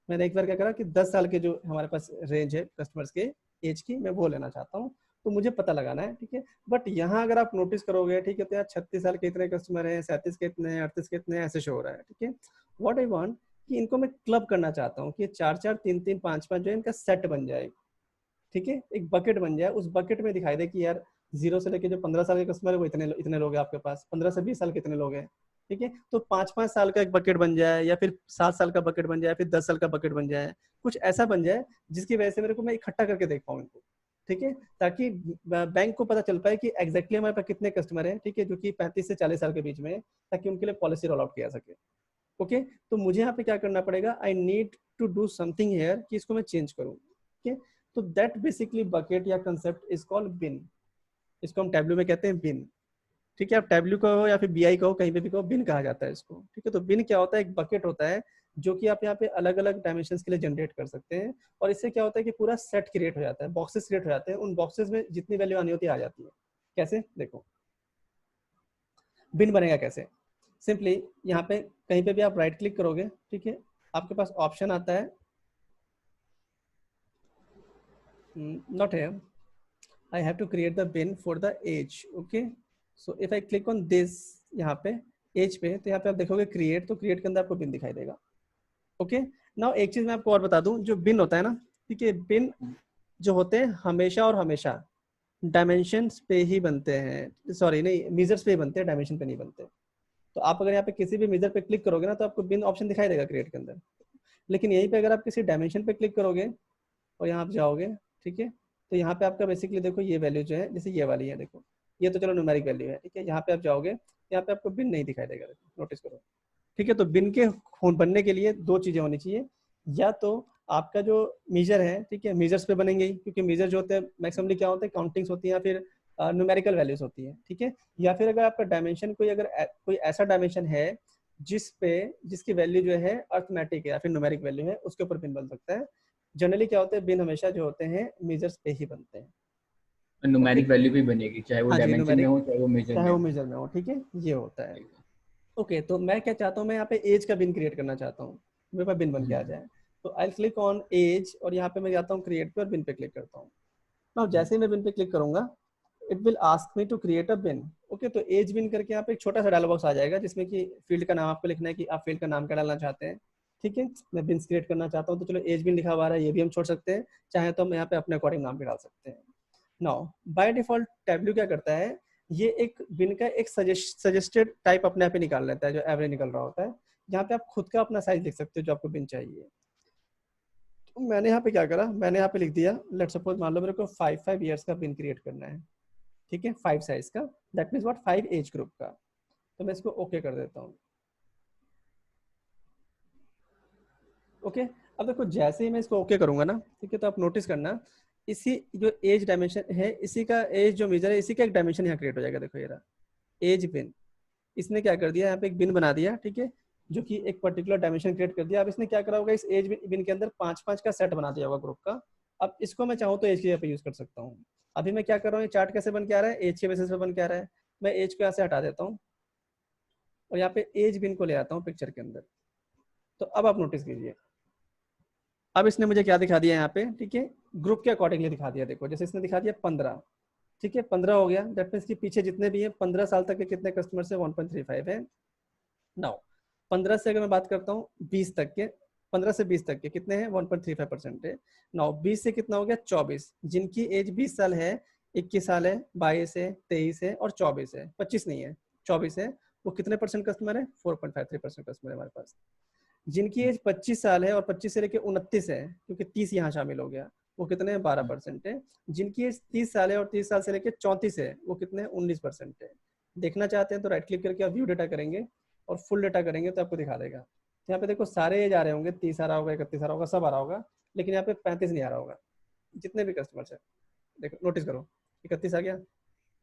मैंने एक बार क्या करा कि 10 साल के जो हमारे पास रेंज है कस्टमर्स के एज की, मैं वो लेना चाहता हूँ, तो मुझे पता लगाना है, ठीक है। बट यहाँ अगर आप नोटिस करोगे, ठीक है, तो यार 36 साल के इतने कस्टमर है, 37 के इतने, 38 के इतने, ऐसे शो हो रहा है, ठीक है। व्हाट आई वांट कि इनको मैं क्लब करना चाहता हूँ कि 4-4, 3-3, 5-5 जो है इनका सेट बन जाए, ठीक है, एक बकेट बन जाए, उस बकेट में दिखाई दे कि यार 0 से लेके जो 15 साल के कस्टमर है वो इतने इतने लोग हैं आपके पास, 15 से 20 साल के इतने लोग हैं, ठीक है। तो 5-5 साल का एक बकेट बन जाए, या फिर 7 साल का बकेट बन जाए, फिर 10 साल का बकेट बन जाए, कुछ ऐसा बन जाए जिसकी वजह से मेरे को मैं इकट्ठा करके देख पाऊँ इनको, ठीक है, ताकि बैंक को पता चल पाए कि एग्जैक्टली हमारे पास कितने कस्टमर हैं, ठीक है, जो कि 35 से 40 साल के बीच में है, ताकि उनके लिए पॉलिसी रोल आउट किया सके। ओके, तो मुझे यहाँ पे क्या करना पड़ेगा, I need to do something here कि इसको मैं चेंज करूँ, ठीक है। तो दैट बेसिकली बकेट या कंसेप्ट इज कॉल्ड बिन, इसको हम टैब्लू में कहते हैं बिन, ठीक है। आप टैब्लू कहो या फिर बीआई कहो, कहीं पे भी कहो, बिन कहा जाता है इसको, ठीक है। तो बिन क्या होता है, एक बकेट होता है जो कि आप यहाँ पे अलग अलग डायमेंशंस के लिए जनरेट कर सकते हैं, और इससे क्या होता है कि पूरा सेट क्रिएट हो जाता है, बॉक्सेस क्रिएट हो जाते हैं, उन बॉक्सेस में जितनी वैल्यू आनी होती है आ जाती है। कैसे, देखो बिन बनेगा कैसे, सिंपली यहाँ पे कहीं पे भी आप राइट क्लिक करोगे, ठीक है, आपके पास ऑप्शन आता है, not here, I have to create the bin for the age, okay, so if I click on this, यहाँ पे एज पे, तो यहाँ पे आप देखोगे क्रिएट, तो क्रिएट के अंदर आपको बिन दिखाई देगा, ओके। नाउ एक चीज मैं आपको और बता दूं, जो बिन होता है ना, ठीक है, बिन जो होते हैं हमेशा और हमेशा डायमेंशन पे ही बनते हैं, सॉरी नहीं, मेजर्स पे ही बनते हैं, डायमेंशन पे नहीं बनते। तो आप अगर यहाँ पे किसी भी मेजर पे क्लिक करोगे ना, तो आपको बिन ऑप्शन दिखाई देगा क्रिएट के अंदर, लेकिन यहीं पे अगर आप किसी डायमेंशन पे क्लिक करोगे और यहाँ आप जाओगे, ठीक है, तो यहाँ पे आपका बेसिकली देखो ये वैल्यू जो है जैसे ये वाली है, देखो ये तो चलो न्यूमेरिक वैल्यू है, ठीक है। यहाँ पे आप जाओगे, यहाँ पे आपको बिन नहीं दिखाई देगा, देखो नोटिस करो, ठीक है। तो बिन के खून बनने के लिए दो चीजें होनी चाहिए, या तो आपका जो मेजर है, ठीक है, मेजर्स पे बनेंगे ही, क्योंकि मेजर जो होते हैं मैक्सिममली क्या होते हैं, काउंटिंग्स होती हैं या फिर न्यूमेरिकल वैल्यूज होती हैं, ठीक है। या फिर अगर आपका डायमेंशन कोई अगर कोई ऐसा डायमेंशन है जिसकी वैल्यू जो है अर्थमेटिक है या फिर न्यूमेरिक वैल्यू है, उसके ऊपर बिन बन सकता है। जनरली क्या होता है, बिन हमेशा जो होते हैं मेजर्स पे ही बनते हैं। ओके, न्यूमेरिक वैल्यू भी बनेगी, चाहे वो हाँ जी, डायमेंशन में न्यूमेरिक हो चाहे वो मेजर चाहे में वो हो। मेजर में हो, ठीक है, ये होता है। ठीक है। ओके, तो मैं क्या चाहता हूँ, मैं यहाँ पे एज का बिन क्रिएट करना चाहता हूँ, मेरे पास बिन बन के आ हम्म, जाए। तो आई क्लिक ऑन एज और यहाँ पे मैं जाता हूँ क्रिएट पे और बिन पे क्लिक करता हूँ। now जैसे ही मैं बिन पे क्लिक करूंगा, it will ask me to create a bin. Okay, तो एज बिन करके यहाँ पे एक छोटा सा डायलॉग बॉक्स आ जाएगा जिसमें कि फील्ड का नाम आपको लिखना है कि आप फील्ड का नाम क्या डालना चाहते हैं, ठीक है। मैं बिन क्रिएट करना चाहता हूँ, तो चलो एज बिन लिखा हुआ है, ये भी हम छोड़ सकते हैं, चाहे तो हम यहाँ पे अपने अकॉर्डिंग नाम भी डाल सकते हैं। नाउ बाय डिफॉल्ट टैबल्यू क्या करता है, ये एक बिन का एक सजेस्टेड टाइप अपने आप ही निकाल लेता है, जो एवरेज निकल रहा होता है। यहाँ पे आप खुद का अपना साइज लिख सकते हो जो आपको बिन चाहिए। तो मैंने यहाँ पे क्या करा, मैंने यहाँ पे लिख दिया, लेट सपोज मान लो मेरे को 5 ईयर्स का बिन क्रिएट करना है, ठीक है, 5 साइज का, that means what 5 age group का। तो मैं इसको ओके कर देता हूँ। ओके, अब देखो जैसे ही मैं इसको ओके करूंगा ना, ठीक है, तो आप नोटिस करना, इसी जो एज डायमेंशन है, इसी का एज जो मेजर है, इसी का एक डायमेंशन यहाँ क्रिएट हो जाएगा। देखो ये रहा एज बिन, इसने क्या कर दिया, यहाँ पे एक बिन बना दिया, ठीक है, जो कि एक पर्टिकुलर डायमेंशन क्रिएट कर दिया। अब इसने क्या करा होगा, इस एज बिन के अंदर 5-5 का सेट बना दिया होगा ग्रुप का। अब इसको मैं चाहूँ तो एज की जगह पे यूज कर सकता हूँ। अभी मैं क्या कर रहा हूँ, ये चार्ट कैसे बन के आ रहा है, एज के बेसिस पे बन के आ रहा है। मैं एज को यहाँ से हटा देता हूँ और यहाँ पे एज बिन को ले आता हूँ पिक्चर के अंदर। तो अब आप नोटिस कीजिए, अब इसने मुझे क्या दिखा दिया यहाँ पे, ठीक है, ग्रुप के अकॉर्डिंगली दिखा दिया। देखो जैसे इसने दिखा दिया 15, ठीक है, 15 हो गया, दैट मीन्स कि पीछे जितने भी हैं 15 साल तक के कितने कस्टमर से 1.35 है। नाउ 15 से अगर मैं बात करता हूँ 20 तक के, 15 से 20 तक के कितने हैं, 1.35% है। नाउ 20 से कितना हो गया, 24, जिनकी एज 20 साल है, 21 साल है, 22 है, 23 है और 24 है, 25 नहीं है, 24 है, वो कितने परसेंट कस्टमर है, 4.53% कस्टमर है हमारे पास। जिनकी एज 25 साल है और 25 से लेकर 29 है, क्योंकि 30 यहाँ शामिल हो गया, वो कितने हैं, 12% है। जिनकी एज 30 साल है और 30 साल से लेकर 34 है, वो कितने हैं, 19% है। देखना चाहते हैं तो राइट क्लिक करके आप व्यू डेटा करेंगे और फुल डेटा करेंगे तो आपको दिखा देगा। यहाँ पे देखो सारे एज आ रहे होंगे, 30 आ रहा होगा, 31 आ रहा होगा, सब आ रहा होगा, लेकिन यहाँ पे 35 नहीं आ रहा होगा, जितने भी कस्टमर्स है। देखो नोटिस करो, 31 आ गया,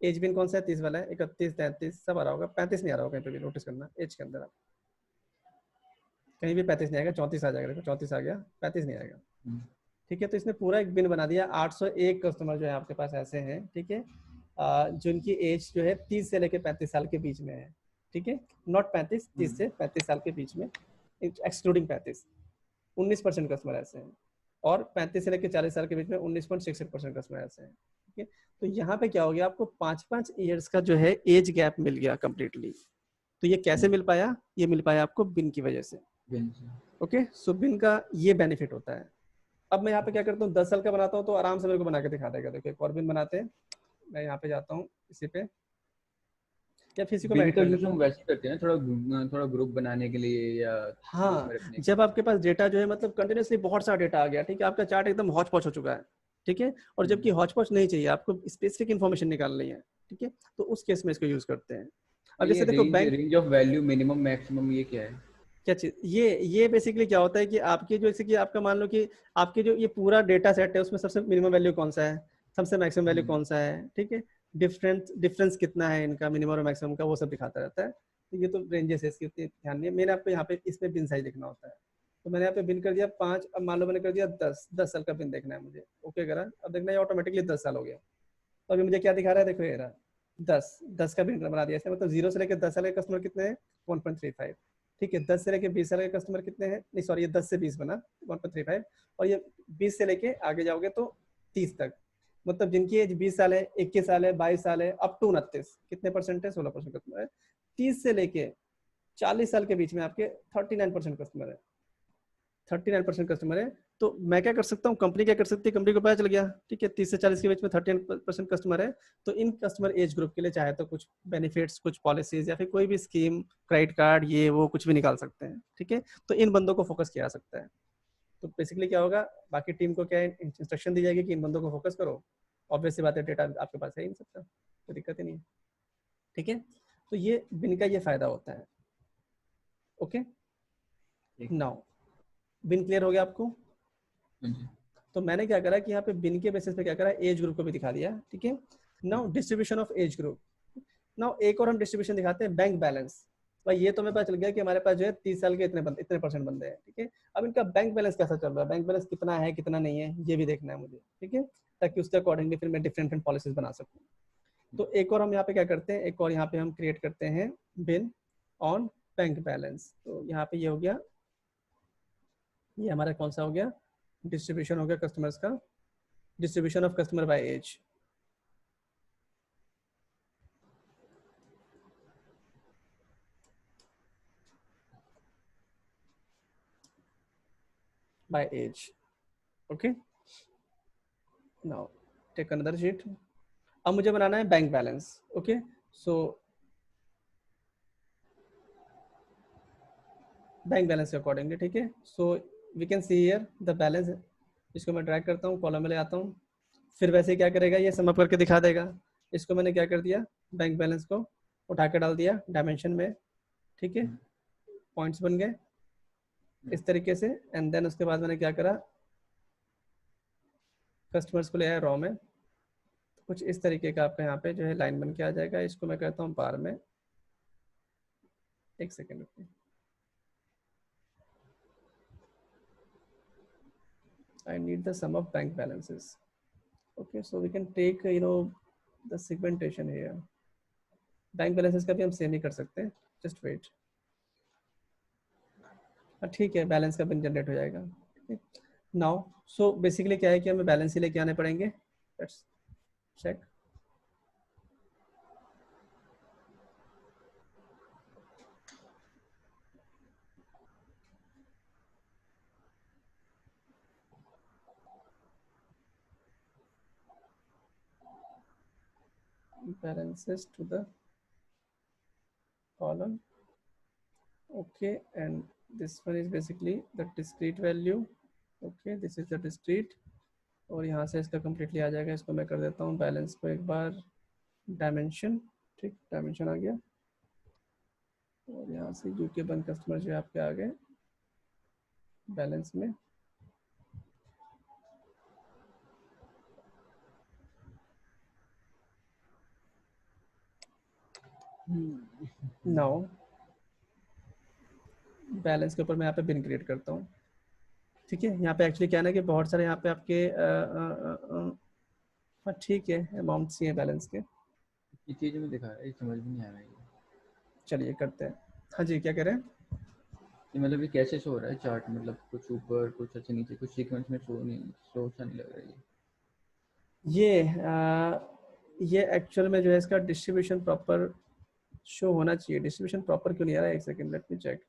एज बिन कौन सा है, 30 वाला है, 31, 33 सब आ रहा होगा, 35 नहीं आ रहा होगा कहीं पे भी। नोटिस करना एज के अंदर आप कहीं भी 35 नहीं आएगा, 34 आ जाएगा, देखो 34 आ गया, 35 नहीं आएगा, ठीक है। तो इसने पूरा एक बिन बना दिया। 801 कस्टमर जो है आपके पास ऐसे हैं, ठीक है, जिनकी एज जो है 30 से लेकर 35 साल के बीच में है, ठीक है, नॉट 35, 30 से 35 साल के बीच में, एक्सक्लूडिंग 35, 19% कस्टमर ऐसे हैं। और 35 से लेकर 40 साल के बीच में 19.66% कस्टमर ऐसे हैं, ठीक है। तो यहाँ पे क्या हो गया, आपको 5-5 ईयर्स का जो है एज गैप मिल गया कंप्लीटली। तो ये कैसे मिल पाया, ये मिल पाया आपको बिन की वजह से। ओके, सो बिन का ये बेनिफिट होता है। अब मैं यहाँ पे क्या करता हूँ, 10 साल का बनाता हूँ तो आराम से मेरे को बना के दिखा देगा। देखो एक और बिन बनाते हैं, मैं यहाँ पे जाता हूँ इसी पे, या फिर इसी को मैं बिन एड का कर यूज लेता हम हूँ। वैसे करते हैं, थोड़ा ग्रुप बनाने के लिए या हाँ, उसमें रखने के जब लिए। आपके पास डेटा जो है मतलब कंटिन्यूसली बहुत सारा डेटा आ गया, ठीक है, आपका चार्ट एकदम हौच पौच हो चुका है, ठीक है, और जबकि हौच पौच नहीं चाहिए, आपको स्पेसिफिक इन्फॉर्मेशन निकालनी है, ठीक है, तो उस केस में इसको यूज करते हैं। अब ये जैसे देखो range bank, range of value minimum maximum ये क्या है? क्या चीज, ये बेसिकली क्या होता है कि आपके जो, जैसे कि आपका मान लो कि आपके जो ये पूरा डेटा सेट है उसमें सबसे मिनिमम वैल्यू कौन सा है, सबसे मैक्सिमम वैल्यू कौन सा है, ठीक है, डिफरेंस कितना है इनका मिनिमम और मैक्सिमम का, वो सब दिखाता रहता है। तो ये तो रेंजेस है, इसकी उतनी ध्यान नहीं है। मैंने आपको यहाँ पे इसमें बिन साइज देखना होता है, तो मैंने यहाँ पे बिन कर दिया 5, अब मान लो मैंने कर दिया 10 साल का बिन देखना है मुझे, ओके करा, अब देखना है ऑटोमेटिकली 10 साल हो गया। तो अभी मुझे क्या दिखा रहा है, देखो ये रहा 10 का बिन बना दिया इसने, मतलब 0 से लेकर 10 साल के कस्टमर कितने हैं, 1.35, ठीक है। 10 से लेके 20 साल के कस्टमर कितने हैं, नहीं सॉरी, ये 10 से 20 बना 1.35, और ये 20 से लेके आगे जाओगे तो 30 तक, मतलब जिनकी एज 20 साल है, 21 साल है, 22 साल है, अप टू 29, कितने परसेंट है, 16% कस्टमर है। 30 से लेके 40 साल के बीच में आपके 39% कस्टमर है, 39% कस्टमर है। तो मैं क्या कर सकता हूँ, कंपनी क्या कर सकती है, कंपनी को पता चल गया, ठीक है, 30 से 40 के बीच में 39% कस्टमर है, तो इन कस्टमर एज ग्रुप के लिए चाहे तो कुछ बेनिफिट्स, कुछ पॉलिसीज या फिर कोई भी स्कीम, क्रेडिट कार्ड, ये वो कुछ भी निकाल सकते हैं, ठीक है। तो इन बंदों को फोकस किया जा सकता है। तो बेसिकली क्या होगा, बाकी टीम को क्या इंस्ट्रक्शन दी जाएगी कि इन बंदों को फोकस करो, ऑब्वियस सी बात है, डेटा आपके पास है इन सबका, कोई दिक्कत ही नहीं है। ठीक है, तो ये बिन का ये फायदा होता है। ओके, नाउ बिन क्लियर हो गया आपको? तो मैंने क्या करा कि यहाँ पे बिन के बेसिस पे क्या करा, एज ग्रुप को भी दिखा दिया। ठीक है, now distribution of age group. Now एक और हम डिस्ट्रीब्यूशन दिखाते हैं, बैंक बैलेंस। भाई ये तो हमें पता चल गया कि हमारे पास जो है 30 साल के इतने परसेंट बंदे हैं। ठीक है, अब इनका बैंक बैलेंस कैसा चल रहा है, बैंक बैलेंस कितना है कितना नहीं है, ये भी देखना है मुझे। ठीक है, ताकि उसके अकॉर्डिंगली फिर मैं डिफरेंट पॉलिसीज बना सकूँ। तो एक और हम यहाँ पे क्या करते हैं, एक और यहाँ पे हम क्रिएट करते हैं बिन ऑन बैंक बैलेंस। तो यहाँ पे ये हो गया, ये हमारा कौन सा हो गया, डिस्ट्रीब्यूशन हो गया कस्टमर्स का, distribution of customer by age. by age. Okay, now take another sheet. अब मुझे बनाना है bank balance. Okay, so bank balance के अकॉर्डिंगली। ठीक है, so we can see here the balance. इसको मैं ड्रैग करता हूँ, कॉलम में ले आता हूँ, फिर वैसे क्या करेगा, ये सम अप करके दिखा देगा। इसको मैंने क्या कर दिया, बैंक बैलेंस को उठा के डाल दिया डायमेंशन में। ठीक है, पॉइंट्स बन गए इस तरीके से। एंड देन उसके बाद मैंने क्या करा, कस्टमर्स को ले आया रॉ में। कुछ इस तरीके का आपका यहाँ पे जो है लाइन बन के आ जाएगा। इसको मैं कहता हूँ बार में, एक सेकेंड रुकिए, I need the sum of bank balances. Okay, so we can take the segmentation here. Bank balances का भी हम सेम ही कर सकते हैं, जस्ट वेट। ठीक है, बैलेंस का बिन जनरेट हो जाएगा। नाउ सो बेसिकली क्या है कि हमें बैलेंस ही लेके आने पड़ेंगे। Let's check. balances to the column. Okay, and this one is basically the discrete value. Okay, this is the discrete, और यहाँ से इसका completely आ जाएगा। इसको मैं कर देता हूँ बैलेंस को एक बार डायमेंशन। ठीक, डायमेंशन आ गया, और यहाँ से यूके बैंक कस्टमर जो आपके आ गए बैलेंस में। नाउ बैलेंस के ऊपर मैं यहाँ पे बिन क्रिएट करता हूँ। ठीक है, यहाँ पे एक्चुअली क्या है ना कि बहुत सारे यहाँ पे आपके हाँ ठीक है, अमाउंट्स ही है बैलेंस के। ये चीज़ में दिखा रहा है, समझ में नहीं आ रहा है चलिए करते हैं। हाँ जी, क्या कह रहे हैं? ये मतलब ये कैसे शो हो रहा है चार्ट, मतलब कुछ ऊपर कुछ अच्छे नीचे, कुछ सीक्वेंस में शो अच्छा नहीं लग रहा है ये एक्चुअल में जो है इसका डिस्ट्रीब्यूशन प्रॉपर शो होना चाहिए। डिस्ट्रीब्यूशन प्रॉपर क्यों नहीं आ रहा है, एक second let me check.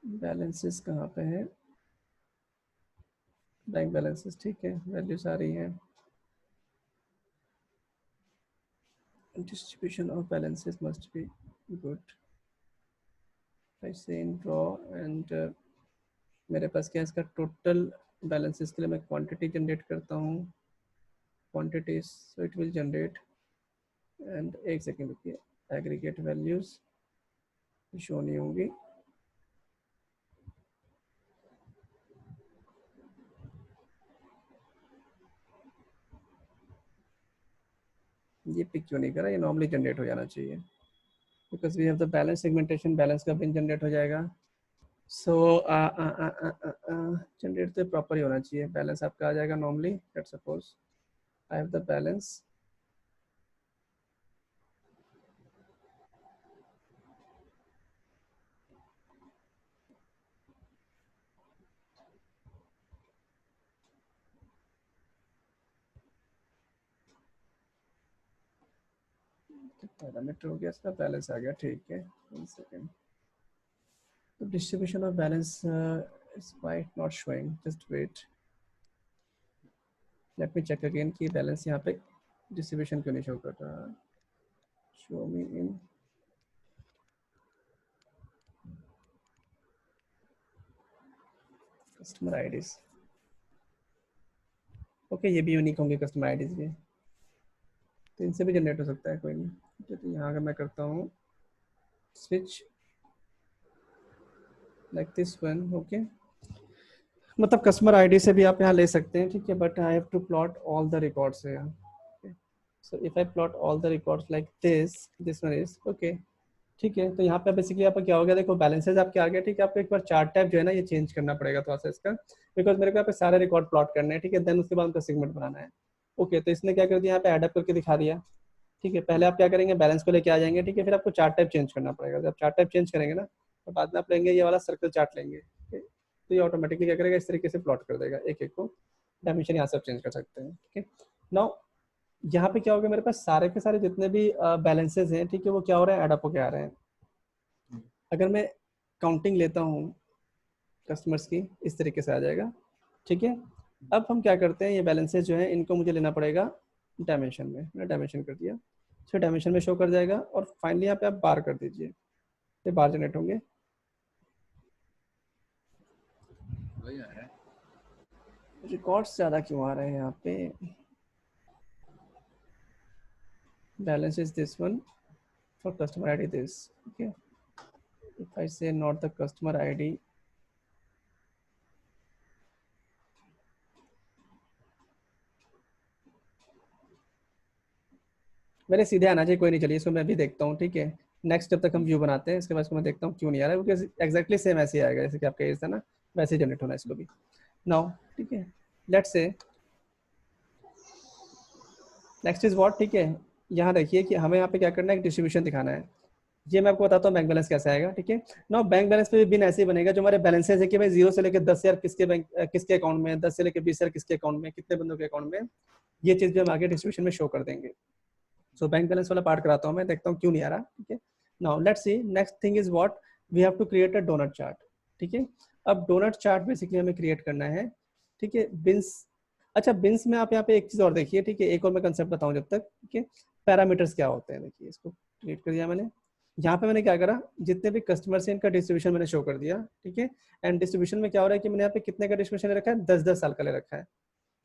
Balances कहाँ पे है, बैंक बैलेंसेस। ठीक है, वैल्यूज आ रही हैं। distribution of balances must be good. I say in draw and मेरे पास क्या है, इसका टोटल बैलेंसेस के लिए मैं क्वांटिटी जनरेट करता हूँ, quantities, so it will generate. And एक सेकेंड रुकिए, एग्रीगेट वैल्यूज शो नहीं होंगी। ये पिक क्यों नहीं करा, ये नॉर्मली जनरेट हो जाना चाहिए, because we have the balance segmentation. Balance का बिन जनरेट हो जाएगा। सो जनरेट तो प्रॉपर ही होना चाहिए। बैलेंस आपका आ जाएगा normally. Let's suppose I have the balance, parameter हो गया इसका, बैलेंस आ गया। ठीक है, 1 सेकेंड। तो distribution of balance is quite not showing, just wait, let me check again कि बैलेंस यहाँ पे डिस्ट्रीब्यूशन क्यों नहीं शो कर रहा। Show me in customer IDs, okay ये भी यूनिक होंगे कस्टमर आईडीज भी, तो इनसे भी जनरेट हो सकता है, कोई नहीं। ठीक है, तो यहाँ अगर मैं करता हूँ switch like this one, okay, मतलब कस्टमर आईडी से भी आप यहाँ ले सकते हैं, ठीक है, but I have to plot all the records है यहाँ। So if I plot all the records like this one is okay, ठीक है। तो यहाँ पे बेसिकली आपका क्या हो गया, देखो बैलेंसेज आपके आ गए, ठीक है। आपको एक बार चार्ट टाइप जो है ना ये चेंज करना पड़ेगा थोड़ा सा इसका, बिकॉज मेरे को यहाँ पे सारे रिकॉर्ड प्लॉट करने हैं, ठीक है, देन उसके बाद उनका सेगमेंट बनाना है। ओके, तो इसने क्या कर दिया, यहाँ पे एडअप करके दिखा दिया, ठीक है। पहले आप क्या करेंगे, बैलेंस को लेके आ जाएंगे, ठीक है, फिर आपको चार्ट टाइप चेंज करना पड़ेगा। जब चार्ट टाइप चेंज करेंगे ना, तो बाद में आप लेंगे ये वाला सर्कल चार्ट लेंगे, ठीक है? तो ये ऑटोमेटिकली क्या करेगा, इस तरीके से प्लॉट कर देगा, एक एक को डायमेंशन यहाँ से आप चेंज कर सकते हैं, ठीक है। नाउ यहाँ पे क्या होगा, मेरे पास सारे के सारे जितने भी बैलेंसेज हैं, ठीक है, वो क्या हो रहे हैं, एडअप होके आ रहे हैं। अगर मैं काउंटिंग लेता हूँ कस्टमर्स की, इस तरीके से आ जाएगा, ठीक है। अब हम क्या करते हैं, ये बैलेंसेज जो है इनको मुझे लेना पड़ेगा डायमेंशन में, मैंने डायमेंशन कर दिया, फिर डायमेंशन में शो कर जाएगा, और फाइनली यहाँ पे आप बार कर दीजिए, ये बार जनरेट होंगे। रिकॉर्ड्स ज़्यादा क्यों आ रहे हैं यहाँ पे, balance is this one for customer ID this, okay, if I से नॉट द कस्टमर आईडी, मेरे सीधे आना चाहिए, कोई नहीं, चलिए इसको मैं भी देखता हूँ, ठीक है। नेक्स्ट जब तक हम व्यू बनाते हैं, इसके बाद इसको मैं देखता हूँ क्यों नहीं आ रहा है, क्योंकि एक्जैक्टली सेम ऐसे ही आएगा जैसे कि आपका एज था ना, वैसे ही जनरेट होना है इसको भी। नाउ ठीक है, let's say next is what, ठीक है। यहाँ देखिए कि हमें यहाँ पे क्या करना है, एक डिस्ट्रीब्यूशन दिखाना है। ये मैं आपको बताता हूँ बैंक बैलेंस कैसे आएगा, ठीक है। नाउ बैंक बैलेंस पे भी बिन ऐसे ही बनेगा, जो हमारे बैलेंसेज है कि भाई 0 से लेकर 10,000 किसके बैंक किसके अकाउंट में, 10 से लेकर 20,000 किसके अकाउंट में, कितने बंदों के अकाउंट में, ये चीज भी हम आगे डिस्ट्रीब्यूशन में शो कर देंगे। सो बैंक बैलेंस वाला पार्ट कराता हूँ मैं, देखता हूँ क्यों नहीं आ रहा, ठीक है। Now let's see next thing is what, we have to create a donut chart, ठीक है। अब डोनट चार्ट बेसिकली हमें क्रिएट करना है, ठीक है। बिन्स, अच्छा बिन्स में आप यहाँ पे एक चीज और देखिए, ठीक है, एक और मैं कंसेप्ट बताऊँ जब तक, ठीक है। पैरामीटर्स क्या होते हैं, देखिए इसको क्रिएट कर दिया मैंने। यहाँ पे मैंने क्या करा, जितने भी कस्टमर्स हैं इनका डिस्ट्रीब्यूशन मैंने शो कर दिया, ठीक है। एंड डिस्ट्रीब्यूशन में क्या हो रहा है कि मैंने यहाँ पे कितने का डिस्ट्रीब्यूशन रखा है, 10-10 साल का ले रखा है,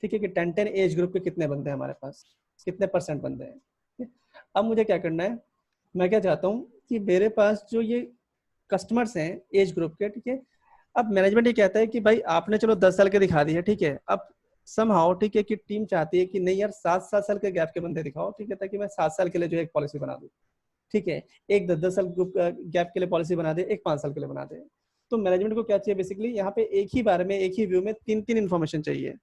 ठीक है, कि 10-10 एज ग्रुप के कितने बंदे हैं हमारे पास, कितने परसेंट बंदे हैं। अब मुझे क्या करना है, मैं क्या चाहता हूँ कि मेरे पास जो ये कस्टमर्स हैं एज ग्रुप के, ठीक है। अब मैनेजमेंट ये कहता है कि भाई आपने चलो 10 साल के दिखा दिए, ठीक है। अब समहाउ ठीक है कि टीम चाहती है कि नहीं यार 7-7 साल के गैप के बंदे दिखाओ, ठीक है, ताकि मैं 7 साल के लिए जो है एक पॉलिसी बना दूँ, ठीक है। एक 10-10 साल गैप के लिए पॉलिसी बना दे, एक 5 साल के लिए बना दे। तो मैनेजमेंट को क्या चाहिए बेसिकली, यहाँ पे एक ही बार में, एक ही व्यू में 3-3 इन्फॉर्मेशन चाहिए।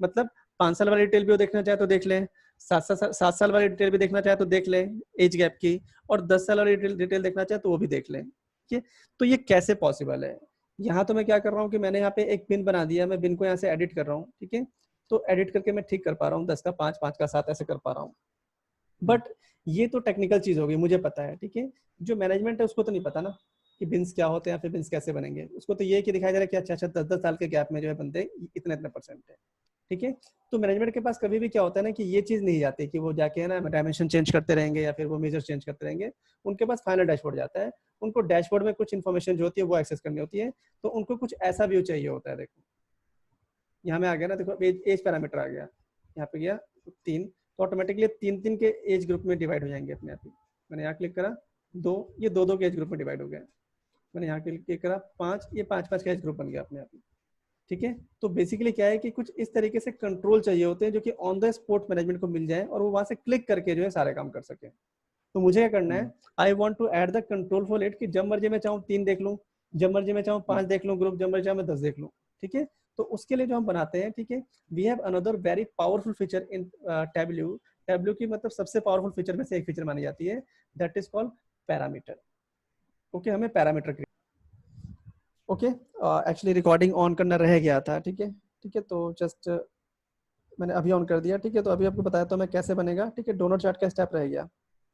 मतलब 5 साल वाली डिटेल भी वो देखना चाहे तो देख लें, 7 साल वाली डिटेल भी देखना चाहे तो देख लें एज गैप की, और 10 साल वाली डिटेल देखना चाहे तो वो भी देख लें, ठीक है। तो ये कैसे पॉसिबल है, यहाँ तो मैं क्या कर रहा हूँ कि मैंने यहाँ पे एक पिन बना दिया, मैं पिन को यहाँ से एडिट कर रहा हूँ, ठीक है। तो एडिट करके मैं ठीक कर पा रहा हूँ, 10 का 5, 5 का 7 ऐसे कर पा रहा हूँ। बट ये तो टेक्निकल चीज होगी, मुझे पता है, ठीक है। जो मैनेजमेंट है उसको तो नहीं पता ना कि बिन्स क्या होते हैं या फिर बिन्स कैसे बनेंगे। उसको तो ये कि दिखाई दे रहा है कि अच्छा अच्छा 10-10 साल के गैप में जो है बंदे इतने इतने परसेंट है, ठीक है। तो मैनेजमेंट के पास कभी भी क्या होता है ना कि ये चीज नहीं जाती कि वो जाके है ना डायमेंशन चेंज करते रहेंगे या फिर वो मेजर चेंज करते रहेंगे। उनके पास फाइनल डैशबोर्ड जाता है, उनको डैशबोर्ड में कुछ इन्फॉर्मेशन जो होती है वो एक्सेस करनी होती है, तो उनको कुछ ऐसा व्यू चाहिए होता है। देखो यहाँ में आ गया ना, देखो एज पैरामीटर आ गया, यहाँ पे गया 3, तो ऑटोमेटिकली 3-3 के एज ग्रुप में डिवाइड हो जाएंगे अपने आप ही। मैंने यहाँ क्लिक करा 2, ये 2-2 के एज ग्रुप में डिवाइड हो गया। मैंने यहाँ क्लिक करा 5, ये 5-5 का एज ग्रुप बन गया अपने आप ही, ठीक है। तो बेसिकली क्या है कि कुछ इस तरीके से कंट्रोल चाहिए होते हैं जो कि ऑन द स्पॉट मैनेजमेंट को मिल जाए और वो वहां से क्लिक करके जो है सारे काम कर सके। तो मुझे क्या करना है, I want to add the control for it, कि जब मर्जी मैं चाहूँ 3 देख लूँ, जब मर्जी मैं चाहूँ 5 देख लूँ ग्रुप, जब मर्जी चाहूँ मैं 10 देख लूँ, ठीक है। तो उसके लिए जो हम बनाते हैं, ठीक है, we have another very powerful feature in Tableau. Tableau की मतलब सबसे पावरफुल फीचर में से एक फीचर मानी जाती है, that is called parameter. Okay, हमें parameter okay, actually recording on करना रह गया था, ठीक है, ठीक है। तो जस्ट मैंने अभी ऑन कर दिया, ठीक है। तो अभी आपको बताया तो मैं कैसे बनेगा, ठीक है। डोनट चार्ट का स्टेप रह गया,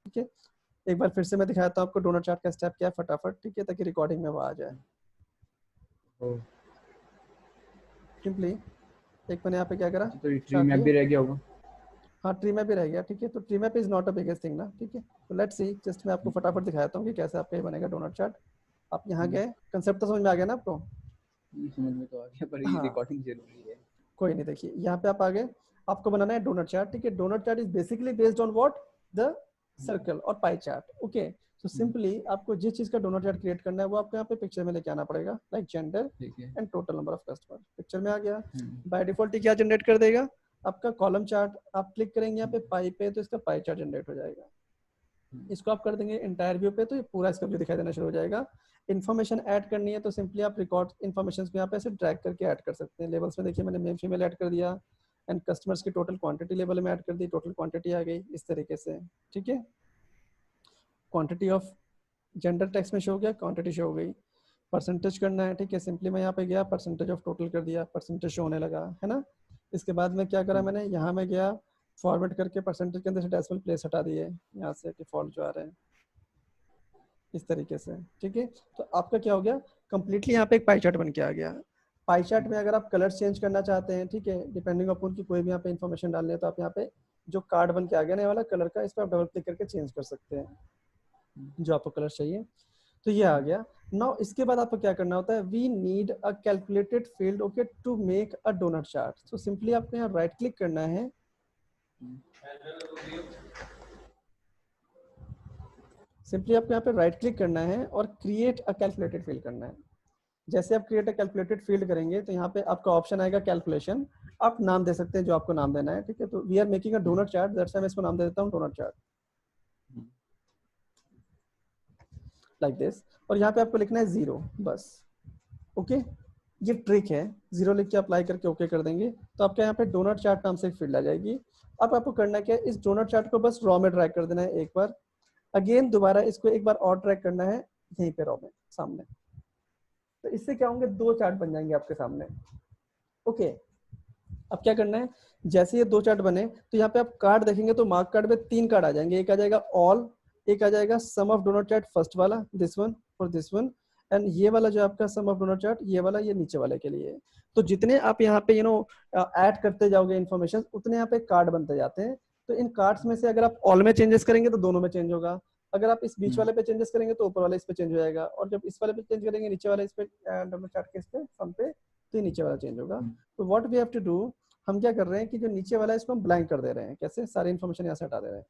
ठीक है। एक बार फिर से मैं दिखाता हूँ आपको डोनट चार्ट का स्टेप क्या है फटाफट, ठीक है, ताकि रिकॉर्डिंग में वो आ जाए। सिंपली एक मैंने यहाँ पे क्या करा, तो ट्री मैप भी रह गया होगा। हाँ ट्री मैप भी रह गया, ठीक है। तो tree map is not a biggest thing ना, ठीक है। तो लेट्स सी, जस्ट मैं आपको फटाफट दिखाता हूँ कि कैसे आपका ये बनेगा डोनट चार्ट। आप यहाँ गए, कंसेप्ट तो समझ में आ गया ना आपको। समझ में तो आ गया, पर ये हाँ रिकॉर्डिंग जरूरी है। कोई नहीं, देखिए यहाँ पे आप आ गए, आपको बनाना है डोनट चार्ट, ठीक है। Donut chart is basically based on what, the circle और पाई चार्ट, ओके। तो सिंपली आपको जिस चीज का डोनट चार्ट क्रिएट करना है वो आपको यहाँ पे पिक्चर में लेके आना पड़ेगा, लाइक जेंडर ठीक है। And total number of customer. Picture में आ गया, बाय डिफॉल्ट क्या जनरेट कर देगा आपका कॉलम चार्ट। आप क्लिक करेंगे यहाँ पे पाई पे तो इसका पाई चार्ट जनरेट हो जाएगा। इसको आप कर देंगे इंटायर व्यू पे तो ये पूरा इसका व्यू दिखाई देना शुरू हो जाएगा। इन्फॉर्मेशन ऐड करनी है तो सिंपली आप रिकॉर्ड इन्फॉर्मेशन पे यहाँ पे ऐसे ड्रैग करके ऐड कर सकते हैं। लेवल्स में देखिए मैंने मेल फीमेल ऐड कर दिया एंड कस्टमर्स की टोटल क्वांटिटी लेवल में ऐड कर दी, टोटल क्वांटिटी आ गई इस तरीके से, ठीक है। क्वांटिटी ऑफ जेंडर टेक्स्ट में शो हो गया, क्वांटिटी शो हो गई। परसेंटेज करना है, ठीक है, सिंपली मैं यहाँ पे गया परसेंटेज ऑफ टोटल कर दिया, परसेंटेज शो होने लगा, है ना। इसके बाद में क्या करा मैंने, यहाँ में गया फॉर्मेट करके परसेंटेज के अंदर से डेसिमल प्लेस हटा दिए, यहाँ से डिफॉल्ट जो आ रहे हैं इस तरीके से, ठीक है। तो आपका क्या हो गया, कंप्लीटली यहाँ पे एक पाई चार्ट बन के आ गया। पाई चार्ट में अगर आप कलर चेंज करना चाहते हैं, ठीक है, डिपेंडिंग अपॉन की कोई भी यहाँ पे इन्फॉर्मेशन डालनी है तो आप यहाँ पे जो कार्ड बन के आ गया ना वाला कलर का, इस पर आप डबल क्लिक करके चेंज कर सकते हैं जो आपको कलर चाहिए। तो ये आ गया। नाउ इसके बाद आपको क्या करना होता है, we need a calculated field, okay, to make a donut chart. तो सिंपली आपको यहाँ राइट क्लिक करना है, सिंपली आपको यहाँ पे राइट क्लिक करना है और क्रिएट अ कैलकुलेटेड फील्ड करना है। जैसे आप क्रिएट अ कैलकुलेटेड फील्ड करेंगे तो यहाँ पे आपका ऑप्शन आएगा कैलकुलेशन, आप नाम दे सकते हैं जो आपको नाम देना है, ठीक है। तो we are making a donut chart, that's why मैं इसको नाम दे देता हूँ डोनट चार्ट, लाइक दिस। और यहाँ पे आपको लिखना है 0 बस, ओके। ये ट्रिक है, 0 लिख के अप्लाई करके ओके कर देंगे तो आपके यहाँ पे डोनट चार्ट नाम से एक फील्ड आ जाएगी। अब आपको करना क्या है, इस डोनट चार्ट को बस रॉ में ड्रैग कर देना है एक बार, अगेन दोबारा इसको एक बार और ड्रैग करना है यहीं पे रॉ में सामने। तो इससे क्या होंगे, 2 चार्ट बन जाएंगे आपके सामने, ओके। अब क्या करना है, जैसे ये 2 चार्ट बने तो यहाँ पे आप कार्ड देखेंगे तो मार्क कार्ड में 3 कार्ड आ जाएंगे, एक आ जाएगा ऑल, एक आ जाएगा सम ऑफ डोनट चार्ट फर्स्ट वाला, दिस वन और दिस वन, एंड ये वाला जो आपका सम ऑफ डोनट चार्ट ये वाला, ये नीचे वाले के लिए। तो जितने आप यहाँ पे ऐड करते जाओगे इन्फॉर्मेशन, उतने यहाँ पे कार्ड बनते जाते हैं। तो इन कार्ड्स में से अगर आप ऑल में चेंजेस करेंगे तो दोनों में चेंज होगा, अगर आप इस बीच वाले पे चेंजेस करेंगे तो ऊपर वाले इस पे चेंज हो जाएगा, और जब इस वाले पे चेंज करेंगे नीचे वाले इस पे डोनट चार्ट के इस पे सम पे, तो ये नीचे वाला चेंज होगा। तो what we have to do, हम क्या कर रहे हैं कि जो नीचे वाला है इसको हम ब्लैंक कर दे रहे हैं, कैसे, सारी इन्फॉर्मेशन यहाँ से हटा दे रहे हैं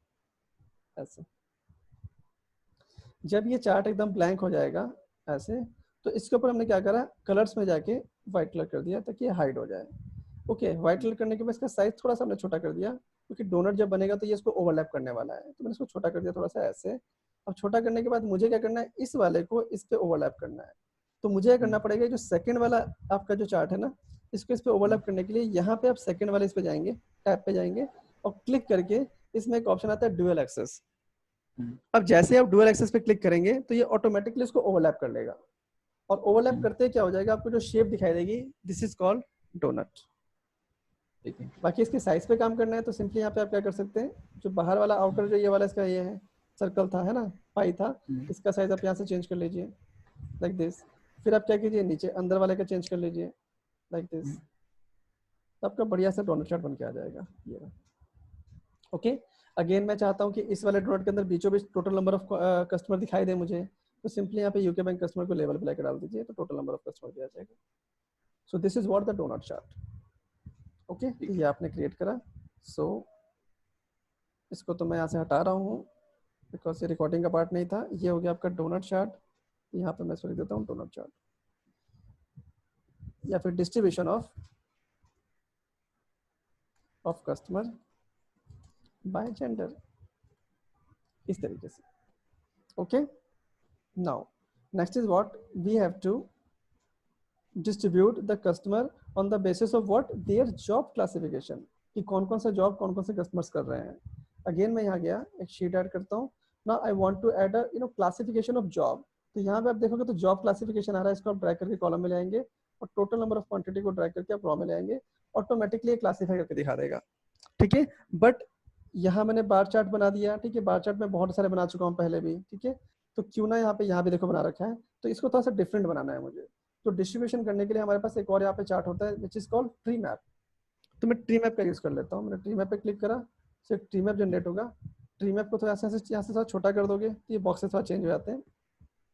ऐसे। जब ये चार्ट एकदम ब्लैंक हो जाएगा ऐसे, तो इसके ऊपर हमने क्या करा, कलर्स में जाके व्हाइट कलर कर दिया ताकि ये हाइड हो जाए, ओके। व्हाइट कलर करने के बाद इसका साइज थोड़ा सा हमने छोटा कर दिया, क्योंकि डोनट जब बनेगा तो ये इसको ओवरलैप करने वाला है, तो मैंने इसको छोटा कर दिया थोड़ा सा ऐसे। अब छोटा करने के बाद मुझे क्या करना है, इस वाले को इस पे ओवरलैप करना है। तो मुझे क्या करना पड़ेगा, जो सेकंड वाला आपका जो चार्ट है ना, इसको इस पे ओवरलैप करने के लिए यहाँ पे आप सेकंड वाले इस पे जाएंगे, टैब पे जाएंगे और क्लिक करके इसमें एक ऑप्शन आता है डुअल एक्सेस। अब जैसे आप डुअल एक्सेस पे क्लिक करेंगे तो ये ऑटोमेटिकली इसको ओवरलैप कर लेगा, और ओवरलैप करते क्या हो जाएगा, आपको जो शेप दिखाई देगी, दिस इज कॉल्ड डोनट। बाकी इसके साइज पे काम करना है तो सिंपली यहाँ पे आप क्या कर सकते हैं, जो बाहर वाला आउटर जो ये वाला इसका ये है सर्कल था, है ना, पाई था, इसका साइज आप यहाँ से चेंज कर लीजिए लाइक दिस। फिर आप क्या कीजिए, नीचे अंदर वाले का चेंज कर लीजिए लाइक दिस, तो आपका बढ़िया सा डोनट चार्ट बन के आ जाएगा ये, ओके। अगेन मैं चाहता हूँ कि इस वाले डोनट के अंदर बीचों बीच टोटल नंबर ऑफ कस्टमर दिखाई दे मुझे, तो सिंपली यहाँ पे यूके बैंक कस्टमर को लेवल पे लेकर डाल दीजिए तो टोटल नंबर ऑफ कस्टमर भी आ जाएगा। So this is what the donut chart, okay. ये आपने क्रिएट करा। सो इसको तो मैं यहाँ से हटा रहा हूँ बिकॉज ये रिकॉर्डिंग का पार्ट नहीं था। ये हो गया आपका डोनट चार्ट, यहाँ पे मैं इसको लिख देता हूँ डोनट चार्ट, या फिर distribution of customer by gender, इस तरीके से, okay. Now next is what we have to distribute the customer on the basis of what, their job classification, कि कौन कौन सा जॉब कौन कौन से कस्टमर्स कर रहे हैं। अगेन मैं यहाँ गया, एक शीट ऐड करता हूँ। Now I want to add a classification of job. तो यहाँ पे आप देखोगे तो जॉब क्लासिफिकेशन आ रहा है, इसको आप ड्रैग करके कॉलम में ले आएंगे और टोटल नंबर ऑफ क्वांटिटी को ड्रैग करके आप रॉ में ले आएंगे, ऑटोमेटिकली क्लासीफाई करके दिखा देगा, ठीक है। बट यहाँ मैंने बार चार्ट बना दिया, ठीक है, बार चार्ट में बहुत सारे बना चुका हूँ पहले भी, ठीक है। तो क्यों ना यहाँ भी देखो बना रखा है, तो इसको थोड़ा सा डिफरेंट बनाना है मुझे। तो डिस्ट्रीब्यूशन करने के लिए हमारे पास एक और यहाँ पे चार्ट होता है which is called tree map. तो मैं ट्री मैप का यूज कर लेता हूँ। मैंने ट्री मैप पे क्लिक करा, सिर्फ ट्री मैप जनरेट होगा। ट्री मैप को थोड़ा सा यहाँ से थोड़ा छोटा कर दोगे तो ये बॉक्सेस थोड़ा चेंज हो जाते हैं।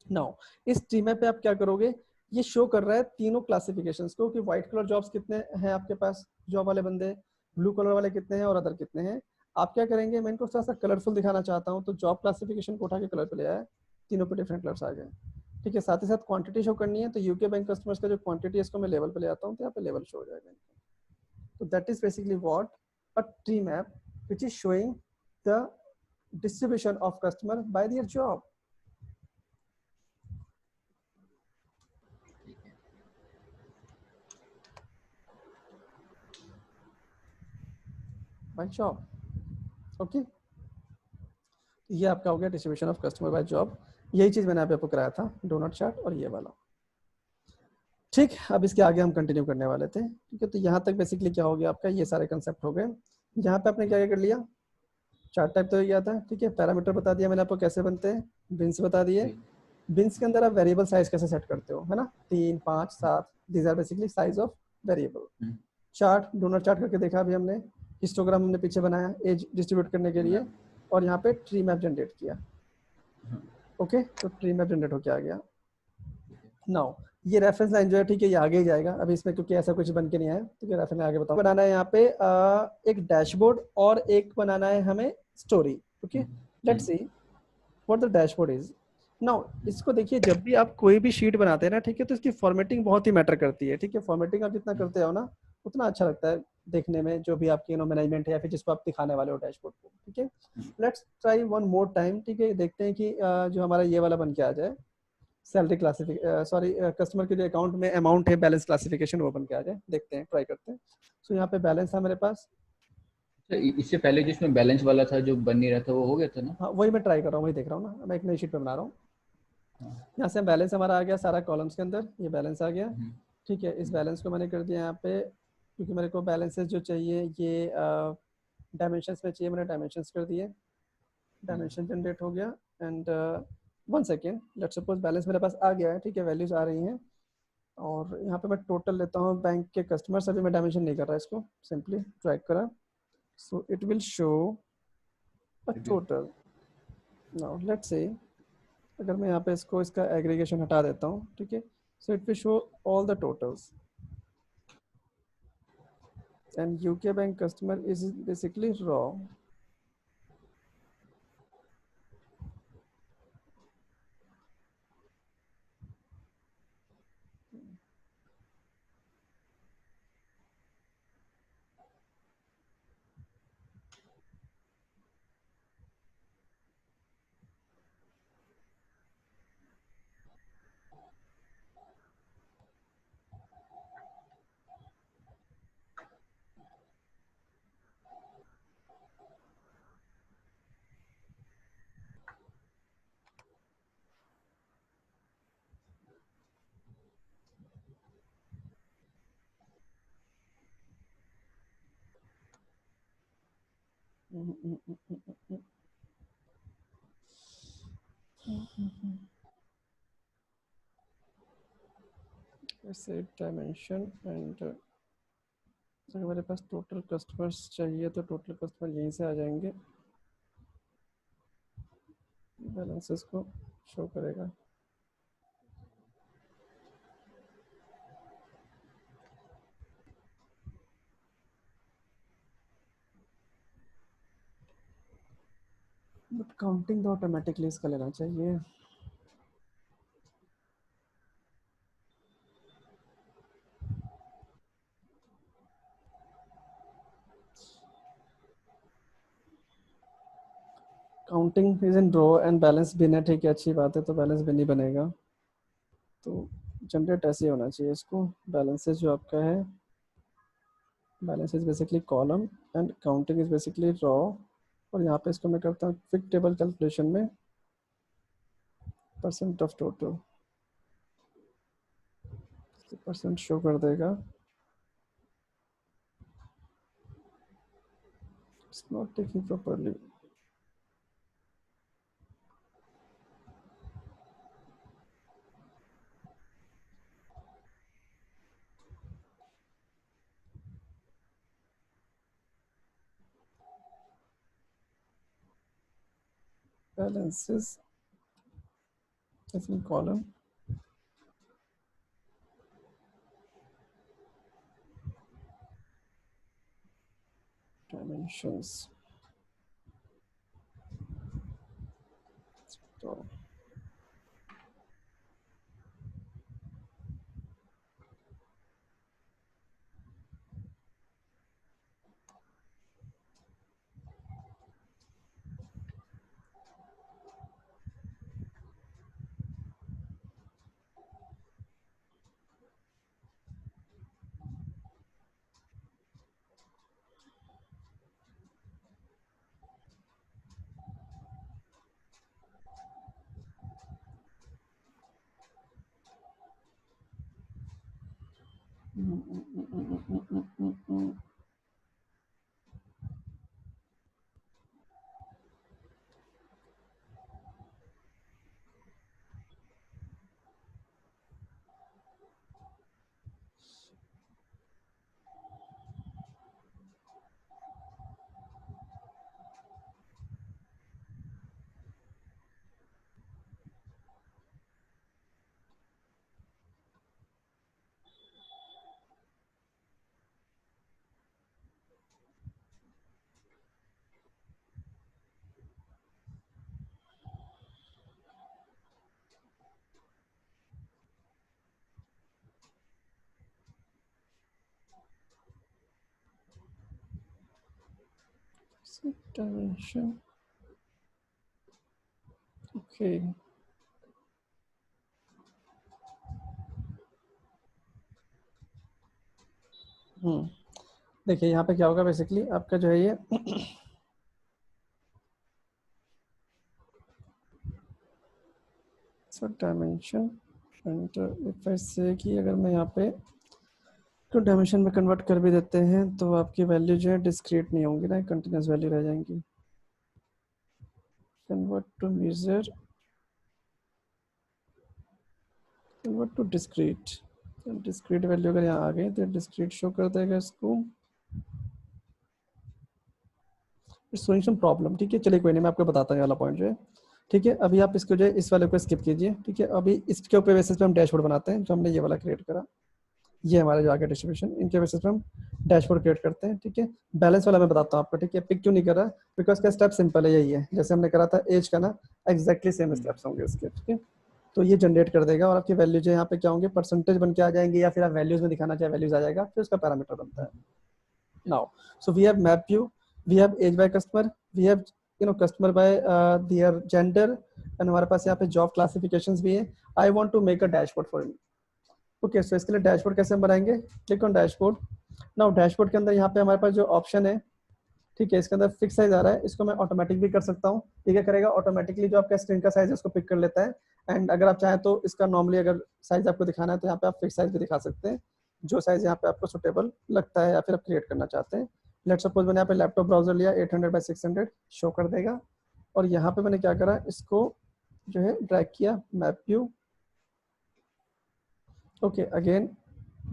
नाउ इस ट्री मैप पे आप क्या करोगे, ये शो कर रहा है तीनों क्लासिफिकेशंस को कि व्हाइट कलर जॉब्स कितने हैं आपके पास, जॉब वाले बंदे, ब्लू कलर वाले कितने हैं और अदर कितने हैं। आप क्या करेंगे, मैं इनको थोड़ा सा कलरफुल दिखाना चाहता हूँ, तो जॉब क्लासिफिकेशन को उठा के कलर पे ले आया, तीनों पे डिफरेंट कलर्स आ गए। ठीक है, साथ ही साथ क्वांटिटी शो करनी है, तो यूके बैंक कस्टमर्स का जो क्वांटिटी है इसको मैं लेवल पे ले आता हूँ, तो यहाँ पे लेवल शो हो जाएगा। तो that is basically what a tree map which is showing the distribution of customer by their job. By job. Okay, ये आपका हो गया distribution of customer by job. यही चीज मैंने आपको कराया था, डोनट चार्ट और ये वाला। ठीक, अब इसके आगे हम कंटिन्यू करने वाले थे। ठीक है, तो यहाँ तक बेसिकली क्या हो गया आपका, ये सारे कंसेप्ट हो गए। यहाँ पे आपने क्या क्या कर लिया, चार्ट टाइप तो हो गया था। ठीक है, पैरामीटर बता दिया मैंने आपको कैसे बनते हैं, बिन्स बता दिए। बिन्स के अंदर आप वेरिएबल साइज कैसे सेट करते हो, है ना, 3, 5, 7, these are basically size of variable. Chart, donut chart करके देखा अभी हमने, हिस्टोग्राम हमने पीछे बनाया एज डिस्ट्रीब्यूट करने के लिए, और यहाँ पे ट्री मैप जनरेट किया। ओके, तो ट्री मैप जनरेट होके आ गया। नाउ ये रेफरेंस लाइन जो है, ठीक है, ये आगे ही जाएगा अभी इसमें, क्योंकि ऐसा कुछ बन के नहीं आया, तो रेफरेंस आगे बताओ। बनाना है यहाँ पे एक डैशबोर्ड और एक बनाना है हमें story. Okay, let's see what the dashboard is. Now इसको देखिए, जब भी आप कोई भी शीट बनाते हैं ना, ठीक है, तो इसकी फॉर्मेटिंग बहुत ही मैटर करती है। ठीक है, फॉर्मेटिंग आप जितना करते हो ना, उतना अच्छा लगता है देखने में, जो भी आपकी मैनेजमेंट है या फिर जिसको आप दिखाने वाले हो डैशबोर्ड को। ठीक है, let's try one more time. ठीक है, देखते हैं कि जो हमारा ये वाला बन के आ जाए, सैलरी क्लासिफिकेशन, सॉरी, कस्टमर के जो अकाउंट में अमाउंट है, बैलेंस क्लासिफिकेशन, वो बन के आ जाए। देखते हैं, ट्राई करते हैं। सो यहाँ पे बैलेंस है मेरे पास। इससे पहले जिसमें बैलेंस वाला था जो बन नहीं रहा था, वो हो गया था ना? हाँ, वही मैं ट्राई कर रहा हूँ, वही देख रहा हूँ ना, मैं एक नई शीट पे बना रहा हूँ। यहाँ से बैलेंस हमारा आ गया सारा कॉलम्स के अंदर, ये बैलेंस आ गया। ठीक है, इस बैलेंस को मैंने कर दिया यहाँ पे, क्योंकि मेरे को बैलेंसेस जो चाहिए ये डायमेंशंस में चाहिए, मैंने डायमेंशंस कर दिए, डायमेंशन जनरेट हो गया। And 1 second, let's suppose balance मेरे पास आ गया है। ठीक है, वैल्यूज आ रही हैं, और यहाँ पे मैं टोटल लेता हूँ बैंक के कस्टमर्स। अभी मैं डायमेंशन नहीं कर रहा इसको, सिंपली ड्रैग करा, so it will show a total. Now let's say, अगर मैं यहाँ पे इसको, इसका एग्रीगेशन हटा देता हूँ, ठीक है, so it will show all the totals, and UK bank customer is basically raw. ऐसे डायमेंशन, एंड अगर मेरे पास टोटल कस्टमर्स चाहिए तो टोटल कस्टमर यहीं से आ जाएंगे, बैलेंसेस को शो करेगा। बट काउंटिंग तो ऑटोमेटिकली इसका लेना चाहिए। Counting is in row and balance bin है, ठीक है, अच्छी बात है, तो बैलेंस बिन ही बनेगा। तो जनरेट ऐसे होना चाहिए इसको, बैलेंसेस जो आपका है, balance is basically column and counting is basically raw. और यहाँ पे इसको मैं करता हूँ क्विक टेबल कैलकुलेशन में, percent of total, percent show कर देगा। It's not taking properly. balances is in column, dimensions. तो dimension. Okay. देखिए यहाँ पे क्या होगा बेसिकली आपका जो है ये डायमेंशन एंड इफ आई से कि अगर मैं यहाँ पे तो डायमेंशन में कन्वर्ट कर भी देते हैं तो आपकी वैल्यू जो है डिस्क्रीट नहीं होंगी ना, कंटिन्यूस वैल्यू रह जाएंगी. Convert to measure, convert to discrete. Discrete value अगर यहाँ आ गई तो डिस्क्रीट शो कर देगा इसको. It's showing some problem. ठीक है, चलिए कोई नहीं, मैं आपको बताता हूँ वाला पॉइंट जो है. ठीक है, अभी आप इसको जो है इस वाले को स्किप कीजिए. ठीक है, अभी इसके ऊपर बेसिस पे हम डैशबोर्ड बनाते हैं जो हमने ये वाला क्रिएट करा. ये हमारा जो आगे डिस्ट्रीब्यूशन, इनके बेसिस पे हम डैशबोर्ड क्रिएट करते हैं. ठीक है, बैलेंस वाला मैं बताता हूँ आपको. ठीक है, पिक क्यों नहीं कर रहा, बिकॉज का स्टेप सिंपल है, यही है जैसे हमने करा था एज का ना, एग्जैक्टली सेम स्टेप्स होंगे इसके. ठीक है, तो ये जनरेट कर देगा और आपकी वैल्यू जो यहाँ पे क्या होंगे, परसेंटेज बन के आ जाएंगे या फिर आप वैल्यूज में दिखाना चाहे वैल्यूज आ जाएगा, फिर उसका पैरामीटर बनता है. Now so we have map view, we have age by customer, we have customer by their gender, and हमारे पास यहाँ पे जॉब क्लासिफिकेशंस भी है. I want to make a dashboard for me. Okay, so इसके लिए डैशबोर्ड कैसे हम बनाएंगे, click on dashboard. Now dashboard के अंदर यहाँ पे हमारे पास जो ऑप्शन है, ठीक है, इसके अंदर फिक्स साइज आ रहा है, इसको मैं ऑटोमेटिक भी कर सकता हूँ. ठीक है, करेगा ऑटोमेटिकली जो आपका स्क्रीन का साइज है उसको पिक कर लेता है. एंड अगर आप चाहें तो इसका नॉर्मली अगर साइज आपको दिखाना है तो यहाँ पे आप फिक्स साइज भी दिखा सकते हैं, जो साइज यहाँ पे आपको सुटेबल लगता है या फिर आप क्रिएट करना चाहते हैं. लेट सपोज मैंने यहाँ पे लैपटॉप ब्राउजर लिया 800 बाई 600 शो कर देगा. और यहाँ पे मैंने क्या करा, इसको जो है ड्रैग किया map view. Okay, again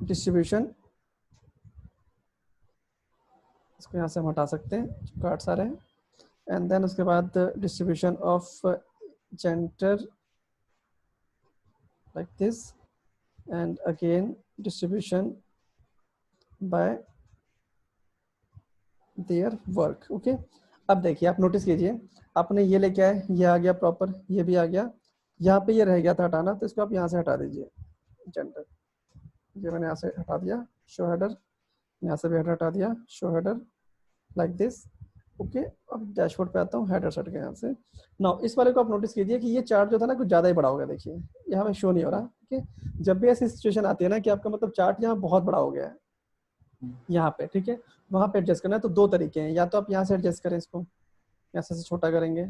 distribution, इसको यहाँ से हम हटा सकते हैं, कार्ड सारे हैं. एंड देन उसके बाद distribution of gender like this, and again distribution by their work. Okay, अब देखिए आप नोटिस कीजिए, आपने ये लेके आए, ये आ गया प्रॉपर, ये भी आ गया, यहाँ पे ये रह गया था हटाना, तो इसको आप यहाँ से हटा दीजिए. जेंडर ये मैंने यहाँ से हटा दिया. शो हेडर, यहाँ से भी हेडर हटा दिया. Show header like this. Okay, अब डैशबोर्ड पे आता हूँ, हेडर हट गया यहाँ से. नाउ इस वाले को आप नोटिस कीजिए कि ये चार्ट जो था ना कुछ ज़्यादा ही बड़ा हो गया. देखिए यहाँ पे शो नहीं हो रहा. ठीक है, जब भी ऐसी सिचुएशन आती है ना कि आपका मतलब चार्ट यहाँ बहुत बड़ा हो गया है यहाँ पे, ठीक है, वहाँ पे एडजस्ट करना है. तो दो तरीके हैं, या तो आप यहाँ से एडजस्ट करें, इसको यहाँ से छोटा करेंगे,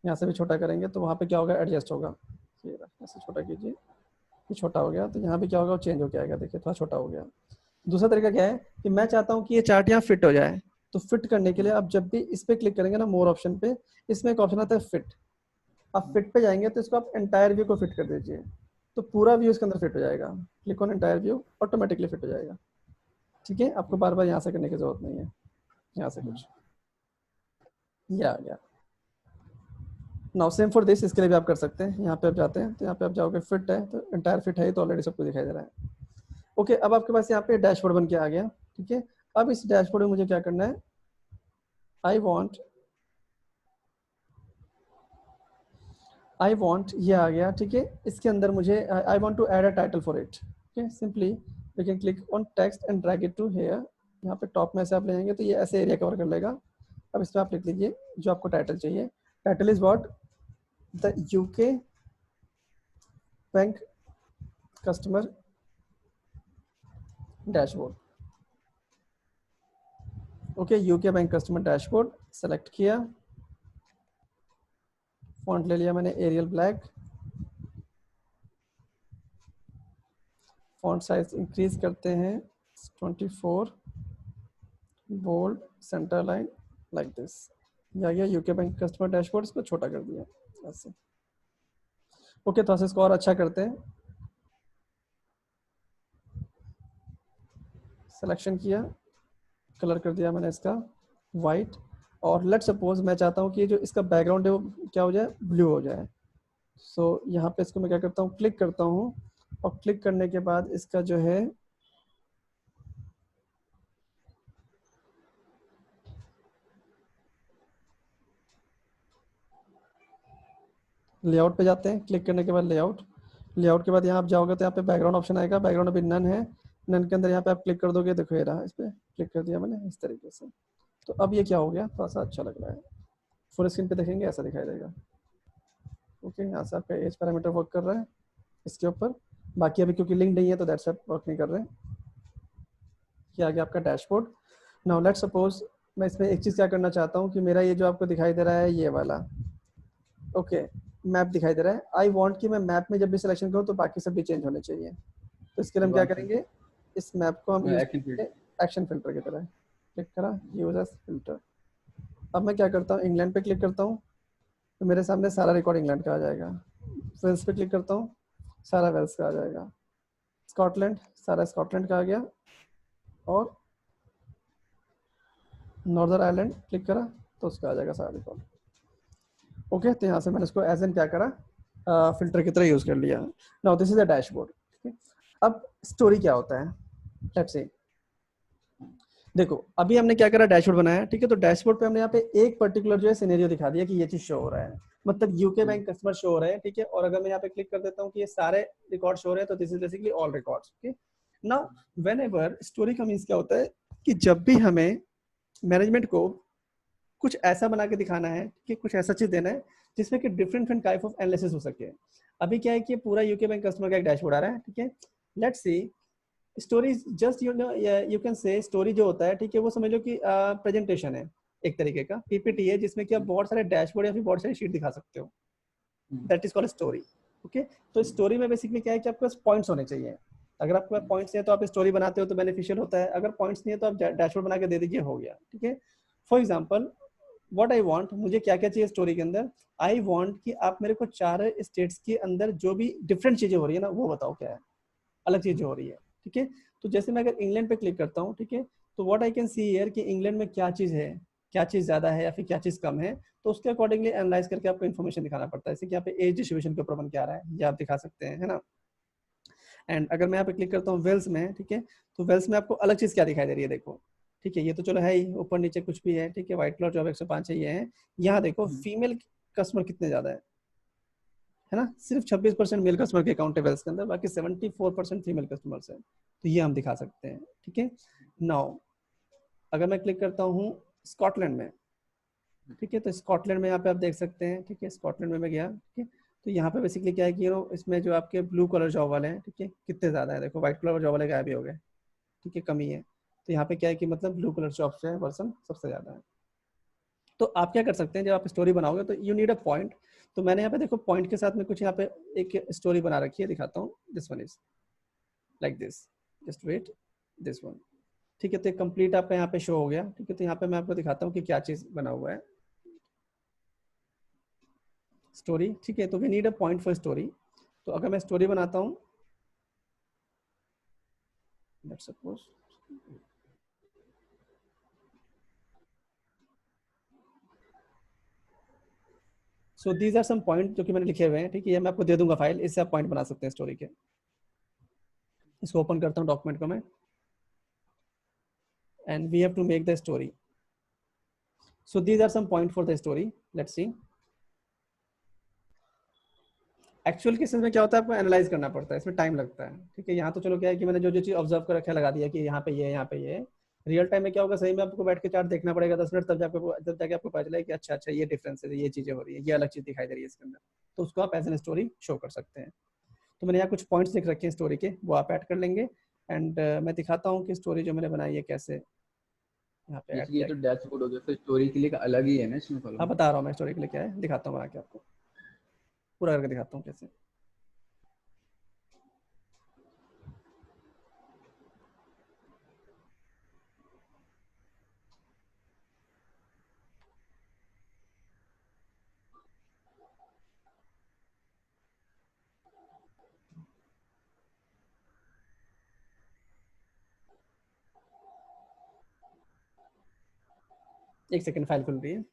यहाँ से भी छोटा करेंगे, तो वहाँ पे क्या होगा, एडजस्ट होगा. ऐसे छोटा कीजिए, ये छोटा हो गया, तो यहाँ पे क्या होगा, चेंज हो जाएगा. देखिए थोड़ा छोटा हो गया. दूसरा तरीका क्या है कि मैं चाहता हूँ कि ये चार्ट यहाँ फिट हो जाए, तो फिट करने के लिए आप जब भी इस पे क्लिक करेंगे ना, मोर ऑप्शन पे, इसमें एक ऑप्शन आता है फिट. आप फिट पे जाएंगे तो इसको आप एंटायर व्यू को फिट कर दीजिए, तो पूरा व्यू इसके अंदर फिट हो जाएगा. Click on entire view, automatically fit हो जाएगा. ठीक है, आपको बार बार यहाँ से करने की जरूरत नहीं है. यहाँ से कुछ ये आ गया. नाउ सेम फॉर दिस, इसके लिए भी आप कर सकते हैं. यहाँ पे आप जाते हैं तो यहाँ पे आप जाओगे, फिट है तो एंटायर फिट है, तो ऑलरेडी सबको दिखाई दे रहा है. ओके, अब आपके पास यहाँ पे डैशबोर्ड बन के आ गया. ठीक है, अब इस डैशबोर्ड में मुझे क्या करना है, आई वॉन्ट ये आ गया, ठीक है। इसके अंदर मुझे I want to add a title for it, okay. Simply we can click on text and drag it to here. यहाँ पे टॉप में से आप ले जाएंगे तो ये ऐसे एरिया कवर कर लेगा। अब इसमें आप लिख लीजिए जो आपको टाइटल चाहिए। Title is what, the UK bank customer dashboard, okay. UK bank customer dashboard select किया, फॉन्ट ले लिया मैंने Arial black, font size increase करते हैं 24, bold, centre line, like this. या गया यूके बैंक कस्टमर डैशबोर्ड, इसको छोटा कर दिया ऐसे, ओके। तो इसको और अच्छा करते हैं, सिलेक्शन किया, कलर कर दिया मैंने इसका वाइट, और लेट सपोज मैं चाहता हूँ कि जो इसका बैकग्राउंड है वो क्या हो जाए, ब्लू हो जाए। सो यहाँ पे इसको मैं क्या करता हूँ, क्लिक करता हूँ, और क्लिक करने के बाद इसका जो है लेआउट पे जाते हैं। क्लिक करने के बाद लेआउट के बाद यहाँ आप जाओगे तो यहाँ पे बैकग्राउंड ऑप्शन आएगा, बैकग्राउंड अभी नन है, नन के अंदर यहाँ पे आप क्लिक कर दोगे, देखो ये रहा, इस पर क्लिक कर दिया मैंने इस तरीके से। तो अब ये क्या हो गया, थोड़ा सा अच्छा लग रहा है। फुल स्क्रीन पे देखेंगे ऐसा दिखाई देगा, ओके। यहाँ से आपका एज पैरामीटर वर्क कर रहा है इसके ऊपर, बाकी अभी क्योंकि लिंक नहीं है तो दैट्स वर्क नहीं कर रहे हैं। ये आ गया आपका डैशबोर्ड। नाउ लेट्स सपोज मैं इसमें एक चीज़ क्या करना चाहता हूँ कि मेरा ये जो आपको दिखाई दे रहा है ये वाला, ओके, मैप दिखाई दे रहा है। आई वांट कि मैं मैप में जब भी सिलेक्शन करूँ तो बाकी सब भी चेंज होने चाहिए। तो इसके लिए हम क्या करेंगे, इस मैप को हम यूज करेंगे एक्शन फिल्टर की तरह। क्लिक करा, यूज एज फिल्टर। अब मैं क्या करता हूँ, इंग्लैंड पे क्लिक करता हूँ तो मेरे सामने सारा रिकॉर्ड इंग्लैंड का आ जाएगा। वेल्स पे क्लिक करता हूँ, सारा वेल्स का आ जाएगा। स्कॉटलैंड, सारा स्कॉटलैंड का आ गया। और नॉर्दर्न आयरलैंड क्लिक करा तो उसका आ जाएगा सारा रिकॉर्ड, ओके। तो यहाँ से मैंने इसको एज एन क्या करा, फिल्टर की तरह यूज कर लिया। Now this is a dashboard, ठीक है। अब स्टोरी क्या होता है, लेट्स सी। देखो अभी हमने क्या करा, डैशबोर्ड बनाया, ठीक है। तो डैशबोर्ड पे हमने यहाँ पे एक पर्टिकुलर जो है सिनेरियो दिखा दिया कि ये चीज शो हो रहा है, मतलब यूके बैंक कस्टमर शो हो रहे हैं, ठीक है। और अगर मैं यहाँ पे क्लिक कर देता हूँ कि ये सारे रिकॉर्ड शो हो रहे हैं तो this is basically all records, okay. Now whenever story का मींस क्या होता है कि जब भी हमें मैनेजमेंट को कुछ ऐसा बना के दिखाना है कि कुछ ऐसा चीज देना है जिसमें कि डिफरेंट टाइप ऑफ एनालिसिस हो सके। अभी क्या है कि पूरा यूके बैंक कस्टमर का एक डैशबोर्ड आ रहा है, ठीक है। Let's see story just you know, you can say story जो होता है, ठीक है, वो समझ लो कि प्रेजेंटेशन है एक तरीके का, पीपीटी है जिसमें कि आप बहुत सारे डैशबोर्ड या फिर बहुत सारी शीट दिखा सकते हो, that is called story, okay. तो स्टोरी में बेसिकली क्या है कि आपके पास पॉइंट्स होने चाहिए। अगर आपके पास पॉइंट्स हैं तो आप स्टोरी बनाते हो तो बेनिफिशियल होता है, अगर पॉइंट्स नहीं है तो आप डैशबोर्ड बना के दे दीजिए, हो गया, ठीक है। For example what I want, मुझे क्या क्या चाहिए स्टोरी के अंदर। आई वांट कि आप मेरे को 4 स्टेट्स के अंदर जो भी डिफरेंट चीजें हो रही है ना वो बताओ क्या है, अलग चीजें हो रही है, ठीक है। तो जैसे मैं अगर इंग्लैंड पे क्लिक करता हूँ, ठीक है, तो what I can see here कि इंग्लैंड में क्या चीज है, क्या चीज ज्यादा है या फिर क्या चीज कम है, तो उसके अकॉर्डिंगली एनालाइज करके आपको इन्फॉर्मेशन दिखाना पड़ता है। जैसे कि यहाँ पे एज डिस्ट्रीब्यूशन के ऊपर बन के आ रहा है, ये आप दिखा सकते हैं, है ना। एंड अगर मैं यहाँ पे क्लिक करता हूँ वेल्स में, ठीक है, तो वेल्स में आपको अलग चीज क्या दिखाई दे रही है, देखो, ठीक है। ये तो चलो है ही, ऊपर नीचे कुछ भी है, ठीक है। व्हाइट कलर जो 105 है ये है। यहाँ देखो फीमेल कस्टमर कितने ज्यादा है ना, सिर्फ 26% मेल कस्टमर के अकाउंट है वेल्स के अंदर, बाकी 74% फीमेल कस्टमर्स है। तो ये हम दिखा सकते हैं, ठीक है। नाउ अगर मैं क्लिक करता हूँ स्कॉटलैंड में, ठीक है, तो स्कॉटलैंड में यहाँ पे आप देख सकते हैं, ठीक है। स्कॉटलैंड में मैं गया, ठीक है। तो यहाँ पे बेसिकली क्या है कि इसमें जो आपके ब्लू कलर जॉब वाले हैं, ठीक है, कितने ज़्यादा है, देखो व्हाइट कलर जॉब वाले गायब भी हो गए, ठीक है, कमी है। तो यहाँ पे क्या है कि मतलब ब्लू कलर जॉब से वर्सन सबसे ज़्यादा है। तो आप क्या कर सकते हैं, जब आप स्टोरी बनाओगे तो यू नीड अ पॉइंट। तो मैंने यहाँ पे देखो पॉइंट के साथ में कुछ यहाँ पे एक स्टोरी बना रखी है, दिखाता हूँ। This one is like this, just wait, this one, ठीक है। तो कंप्लीट आपका यहाँ पे शो हो गया, ठीक है। तो यहाँ पे मैं आपको दिखाता हूँ कि क्या चीज बना हुआ है, स्टोरी, ठीक है। तो we need a point for story. तो अगर मैं स्टोरी बनाता हूँ, let's suppose, so these are some point जो कि मैंने लिखे हुए हैं, ठीक है। ये मैं आपको दे दूंगा फाइल, इससे आप पॉइंट बना सकते हैं स्टोरी के। इसको ओपन करता हूँ डॉक्यूमेंट को मैं, and we have to make the story. So these are some point for the story. Let's see. Actual cases में क्या होता है, आपको एनालाइज करना पड़ता है, इसमें टाइम लगता है, ठीक है। यहाँ तो चलो क्या है कि मैंने जो जो चीज़ ऑब्जर्व कर रखा है लगा दिया कि यहाँ पे ये यहाँ पे ये। रियल टाइम में क्या होगा, सही में आपको बैठ के चार्ट देखना पड़ेगा 10 मिनट, तब जाके आपको पता चला कि अच्छा अच्छा ये डिफरेंस है, ये चीज़ें हो रही है, ये अलग चीज़ दिखाई दे रही है इसके अंदर, तो उसको आप एज एन स्टोरी शो कर सकते हैं। तो मैंने यहाँ कुछ पॉइंट्स लिख रखे हैं स्टोरी के, वो आप ऐड कर लेंगे। एंड मैं दिखाता हूँ कि स्टोरी जो मैंने बनाई है कैसे यहाँ पे ऐड जैसे ये किया। तो डैशबोर्ड हो गया, फिर स्टोरी के लिए एक अलग ही है ना इसमें हाँ कॉलम। बता रहा हूँ मैं स्टोरी के लिए क्या है, दिखाता हूँ बना के आपको, पूरा करके दिखाता हूँ कैसे। एक सेकंड, फाइल खुल रही है।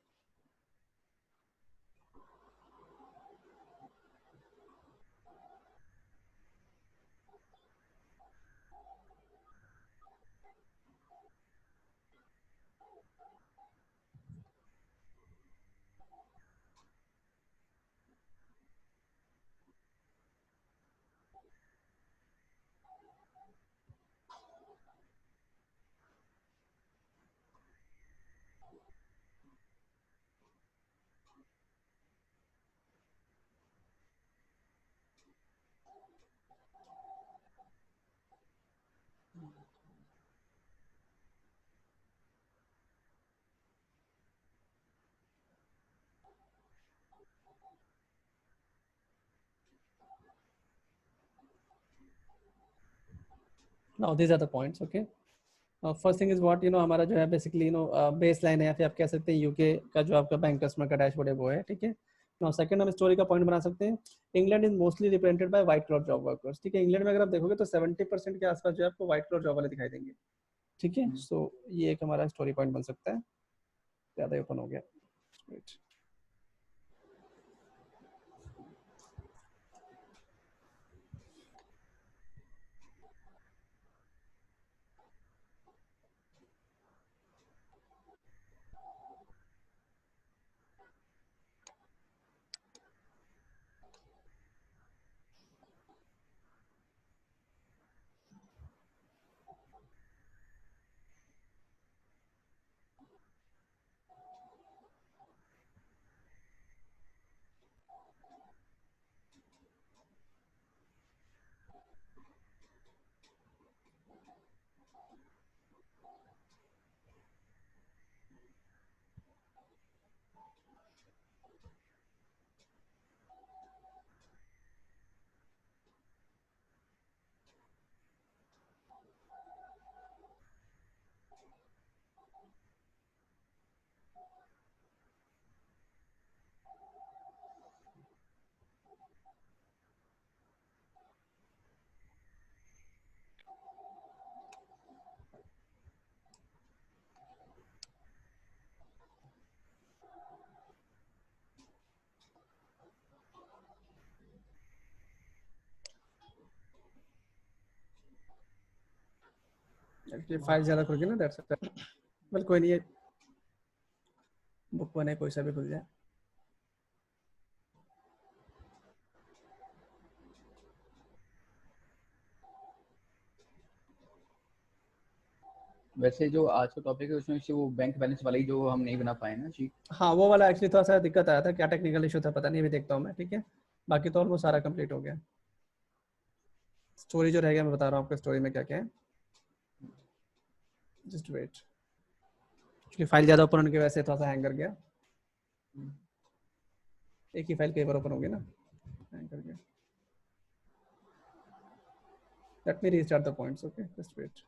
Now these are the points, okay. First thing is what you know, हमारा जो है basically you know base line है, या फिर आप कह सकते हैं यूके का जो आपका बैंक कस्टमर का डैशबोर्ड है वो है, ठीक है। नाउ सेकंड हम स्टोरी का पॉइंट बना सकते हैं, England is mostly represented by white collar job workers, ठीक है। इंग्लैंड में अगर आप देखोगे तो 70% के आसपास जो है आपको व्हाइट कलर जॉब वाले दिखाई देंगे, ठीक है। सो ये एक हमारा स्टोरी पॉइंट बन सकता है। ज़्यादा ओपन हो गया, Wait. एक्चुअली फाइल ज़्यादा खुल गई ना, दैट्स वेल कोई नहीं, बुक वन है, कोई सा भी खुल जाए। वैसे जो आज का टॉपिक है उसमें से वो बैंक बैलेंस वाला ही जो हम नहीं बना पाए ना जी। हाँ वो वाला एक्चुअली थोड़ा सा दिक्कत आया था, क्या टेक्निकल इशू था पता नहीं, अभी देखता हूँ मैं, ठीक है। बाकी तो ऑलमोस्ट सारा कंप्लीट हो गया। स्टोरी जो रह गया मैं बता रहा हूँ आपको स्टोरी में क्या क्या है, जस्ट वेट। क्योंकि फाइल ज़्यादा ओपन होने की वजह से थोड़ा सा हैंग कर गया, एक ही फाइल कई बार ओपन होगी ना, हैंग कर गया। Let me restart the points, okay, just wait.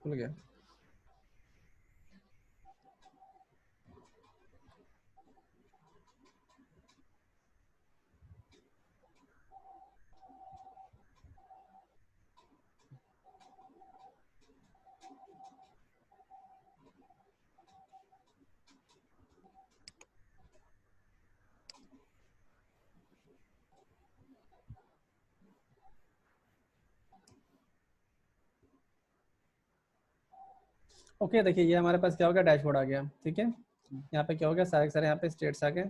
खुल गया। ओके देखिए ये हमारे पास क्या हो गया, डैशबोर्ड आ गया, ठीक है। यहाँ पे क्या हो गया, सारे सारे यहाँ पे स्टेट्स आ गए।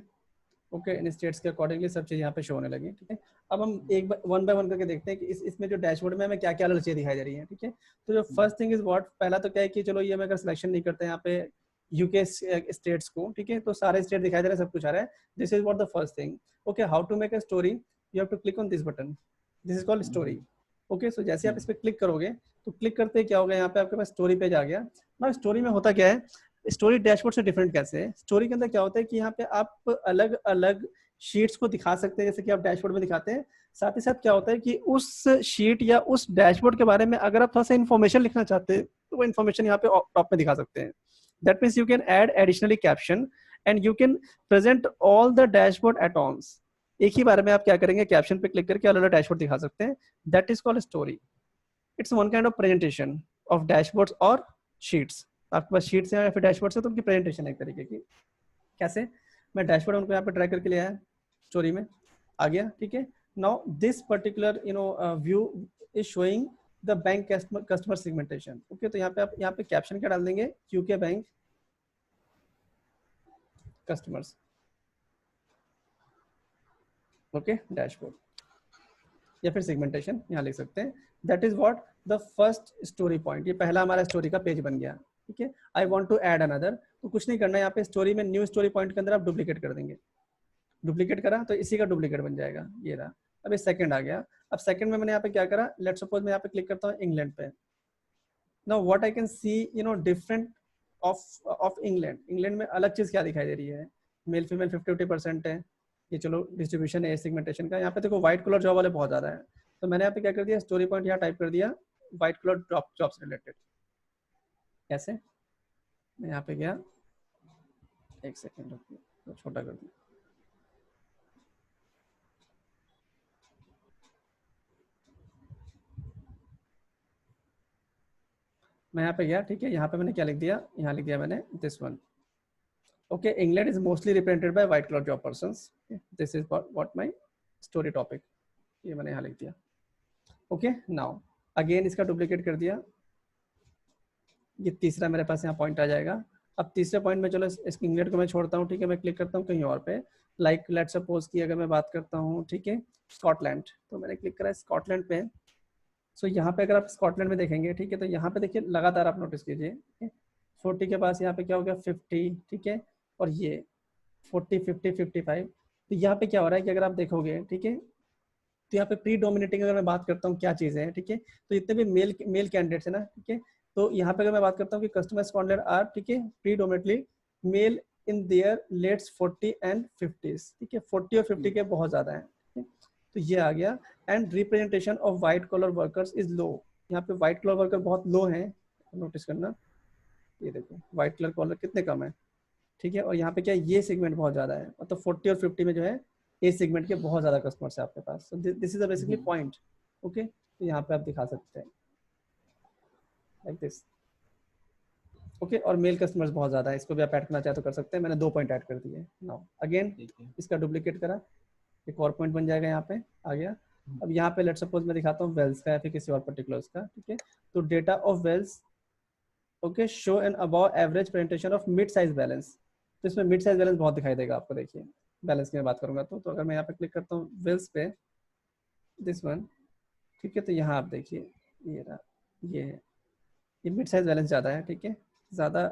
ओके इन स्टेट्स के अकॉर्डिंगली सब चीज़ यहाँ पे शो होने लगी, ठीक है। अब हम एक वन बाय वन करके देखते हैं कि इसमें जो डैशबोर्ड में हमें क्या क्या अलग चीज़ें दिखाई दे रही है, ठीक है। तो जो फर्स्ट थिंग इज व्हाट, पहला तो क्या है कि चलो ये हम अगर सिलेक्शन नहीं करते यहाँ पे यूके स्टेट्स को, ठीक है, तो सारे स्टेट दिखाई दे रहे हैं, सब कुछ आ रहा है। This is what the first thing. Okay how to make a story, you have to click on this button, this is called story. Okay so जैसे आप इस पर क्लिक करोगे तो क्लिक करते क्या होगा, यहाँ पे आपके पास स्टोरी पेज आ गया। ना स्टोरी में होता क्या है, स्टोरी डैशबोर्ड से डिफरेंट कैसे है, स्टोरी के अंदर क्या होता है कि यहाँ पे आप अलग अलग शीट्स को दिखा सकते हैं जैसे कि आप डैशबोर्ड में दिखाते हैं। साथ ही साथ क्या होता है कि उस शीट या उस डैशबोर्ड के बारे में अगर आप थोड़ा सा इन्फॉर्मेशन लिखना चाहते हैं तो वो इन्फॉर्मेशन यहाँ पे टॉप में दिखा सकते हैं। That means you can add additionally caption and you can present all the dashboard at once. एक ही बारे में आप क्या करेंगे, कैप्शन पे क्लिक करके अलग अलग डैशबोर्ड दिखा सकते हैं। That is called story. It's one kind of presentation of dashboards और शीट्स। आपके पास शीट्स हैं या फिर डैशबोर्ड्स है तो उनकी प्रेजेंटेशन है एक तरीके की। कैसे, मैं डैशबोर्ड उनको यहाँ पे ड्रैग करके ले आया, स्टोरी में आ गया, ठीक है। Now this particular view is showing the bank customer segmentation. Okay तो यहाँ पे आप यहाँ पे कैप्शन क्या डाल देंगे, UK bank customers. Okay dashboard या फिर सेगमेंटेशन यहाँ लिख सकते हैं। That is what the first story point, ये पहला हमारा स्टोरी का पेज बन गया, ठीक है। I want to add another, तो कुछ नहीं करना है, यहाँ पे स्टोरी में न्यू स्टोरी पॉइंट के अंदर आप डुप्लीकेट कर देंगे। डुप्लीकेट करा तो इसी का डुप्लीकेट बन जाएगा, ये रहा। अब ये सेकंड आ गया। अब सेकंड में मैंने यहाँ पे क्या करा, लेट्स सपोज मैं यहाँ पे क्लिक करता हूँ इंग्लैंड पे। Now what I can see different of England. England में अलग चीज क्या दिखाई दे रही है, मेल फीमेल 50-50% है, ये चलो डिस्ट्रीब्यूशन है सेगमेंटेशन का। यहाँ पे देखो व्हाइट कलर जॉब वाले बहुत ज्यादा है, तो मैंने यहाँ पे क्या कर दिया, स्टोरी पॉइंट यहाँ टाइप कर दिया व्हाइट कलर जॉब्स रिलेटेड। कैसे, मैं यहाँ पे गया, एक सेकेंड तो छोटा कर दिया, मैं यहाँ पे गया, ठीक है। यहाँ पे मैंने क्या लिख दिया, यहाँ लिख दिया मैंने this one. Okay England is mostly represented by white collar job persons, this is what my story topic, ये मैंने यहाँ लिख दिया। ओके नाउ अगेन इसका डुप्लीकेट कर दिया, ये तीसरा मेरे पास यहाँ पॉइंट आ जाएगा। अब तीसरे पॉइंट में चलो इस इंग्लैंड को मैं छोड़ता हूँ, ठीक है, मैं क्लिक करता हूँ कहीं और पे। लाइक लेट्स सपोज की अगर मैं बात करता हूँ, ठीक है, स्कॉटलैंड, तो मैंने क्लिक करा स्कॉटलैंड पे। सो यहाँ पे अगर आप स्कॉटलैंड में देखेंगे, ठीक है, तो यहाँ पे देखिए लगातार आप नोटिस कीजिए 40 के पास यहाँ पे क्या हो गया 50, ठीक है, और ये 40 50 55। तो यहाँ पे क्या हो रहा है कि अगर आप देखोगे, ठीक है, तो यहाँ पे प्री डोमिनेटिंग अगर मैं बात करता हूँ क्या चीज़ें हैं, ठीक है, तो जितने भी मेल कैंडिडेट्स है ना, ठीक है, तो यहाँ पे अगर मैं बात करता हूँ कि कस्टमर्स कॉन्टेंट आर, ठीक है, predominately male in their let's 40 and 50, ठीक है, 40 और 50 के बहुत ज़्यादा है, ठीक है? तो ये आ गया। And representation of white collar workers is low, यहाँ पे व्हाइट कॉलर वर्कर बहुत लो है, नोटिस करना, ये देखो व्हाइट कलर कॉलर कितने कम है, ठीक है, और यहाँ पे क्या ये सेगमेंट बहुत ज़्यादा है, मतलब 40 और 50 में जो है ए सेगमेंट के बहुत ज़्यादा कस्टमर्स है आपके पास। This is a basically point. Okay तो यहाँ पे आप दिखा सकते हैं लाइक दिस। ओके और मेल कस्टमर्स बहुत ज़्यादा है, इसको भी आप ऐड करना चाहे तो कर सकते हैं, मैंने 2 पॉइंट ऐड कर दिए। नाउ अगेन इसका डुप्लीकेट करा, एक और पॉइंट बन जाएगा, यहाँ पे आ गया। अब यहाँ पे लेट्स सपोज मैं दिखाता हूँ वेल्स का या फिर किसी और पर्टिकुलर्स का, ठीक है, तो data of Wales, okay, show an above average presentation of mid size balance. तो इसमें मिड साइज बैलेंस बहुत दिखाई देगा आपको, देखिए बैलेंस की मैं बात करूंगा तो अगर मैं यहाँ पे क्लिक करता हूँ वेल्स पे, दिस वन, ठीक है, तो यहाँ आप देखिए ये रहा, ये है, ये मिड साइज बैलेंस ज़्यादा है, ठीक है, ज़्यादा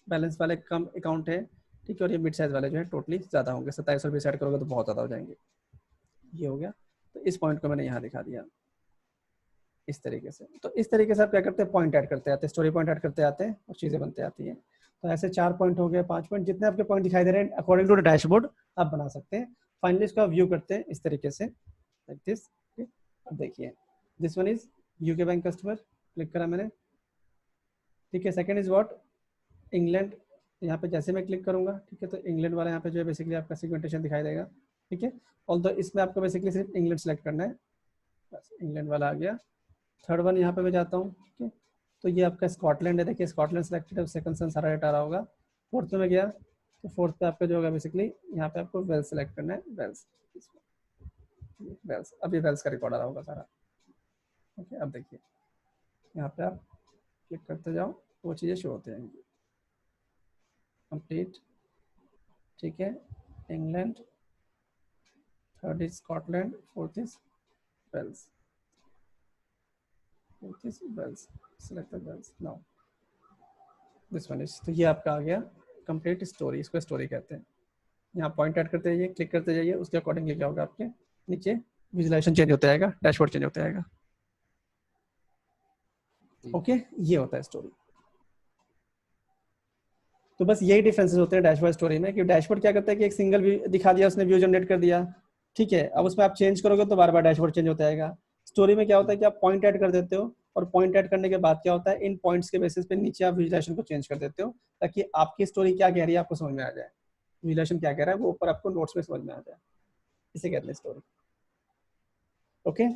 बैलेंस वाले कम अकाउंट है, ठीक है, और ये मिड साइज वाले जो है टोटली ज़्यादा होंगे, 27 और 20 ऐड करोगे तो बहुत ज़्यादा हो जाएंगे। ये हो गया, तो इस पॉइंट को मैंने यहाँ दिखा दिया इस तरीके से। तो इस तरीके से आप क्या करते हैं, पॉइंट ऐड करते आते हैं, स्टोरी पॉइंट ऐड करते आते हैं और चीज़ें बनते आती हैं। तो ऐसे 4 पॉइंट हो गए, 5 पॉइंट, जितने आपके पॉइंट दिखाई दे रहे हैं अकॉर्डिंग टू द डैशबोर्ड आप बना सकते हैं। फाइनली इसका व्यू करते हैं इस तरीके से, लाइक दिस। अब देखिए this one is UK bank customer, click करा मैंने, ठीक है। सेकंड इज व्हाट, इंग्लैंड, यहाँ पे जैसे मैं क्लिक करूंगा, ठीक है, तो इंग्लैंड वाला यहाँ पे जो है बेसिकली आपका सेगमेंटेशन दिखाई देगा, ठीक है। ऑल्दो इसमें आपको बेसिकली सिर्फ इंग्लैंड सेलेक्ट करना है, बस इंग्लैंड वाला आ गया। थर्ड वन यहाँ पे मैं जाता हूँ, ठीक है, तो ये आपका स्कॉटलैंड है, देखिए स्कॉटलैंड सेलेक्टेड है, सेकंड सन सारा डेटा आ रहा होगा। फोर्थ में गया तो फोर्थ पे आपका जो होगा बेसिकली यहाँ पे आपको वेल्स सेलेक्ट करना है, वेल्स, वेल्स, अभी वेल्स का रिकॉर्ड आ रहा होगा सारा। ओके अब देखिए यहाँ पे आप क्लिक करते जाओ, वो चीज़ें शो होते हैं। कंप्लीट, ठीक है। England, third is Scotland, fourth is Wales, fourth is Wales, select the Wales now, this one is. तो ये आपका आ गया कंप्लीट स्टोरी, इसको स्टोरी कहते हैं। यहाँ पॉइंट ऐड करते जाइए, क्लिक करते जाइए, उसके अकॉर्डिंग क्या होगा आपके नीचे विजुलाइजेशन चेंज होता जाएगा, डैशबोर्ड चेंज होता जाएगा। ओके, ये होता है स्टोरी। तो बस यही डिफरेंसेस होते हैं डैशबोर्ड स्टोरी में, कि डैशबोर्ड क्या करता है कि एक सिंगल व्यू दिखा दिया उसने, व्यू जनरेट कर दिया, ठीक है। अब उसमें आप चेंज करोगे तो बार बार डैशबोर्ड चेंज होता जाएगा। स्टोरी में क्या होता है कि आप पॉइंट ऐड कर देते हो, और पॉइंट ऐड करने के बाद क्या होता है, इन पॉइंट्स के बेसिस पे नीचे आप विजुलाइजेशन को चेंज कर देते हो, ताकि आपकी स्टोरी क्या कह रही है आपको समझ में आ जाए, विजुलाइजेशन क्या कह रहा है वो ऊपर आपको नोट्स में समझ में आ जाए। इसे कहते हैं स्टोरी। ओके।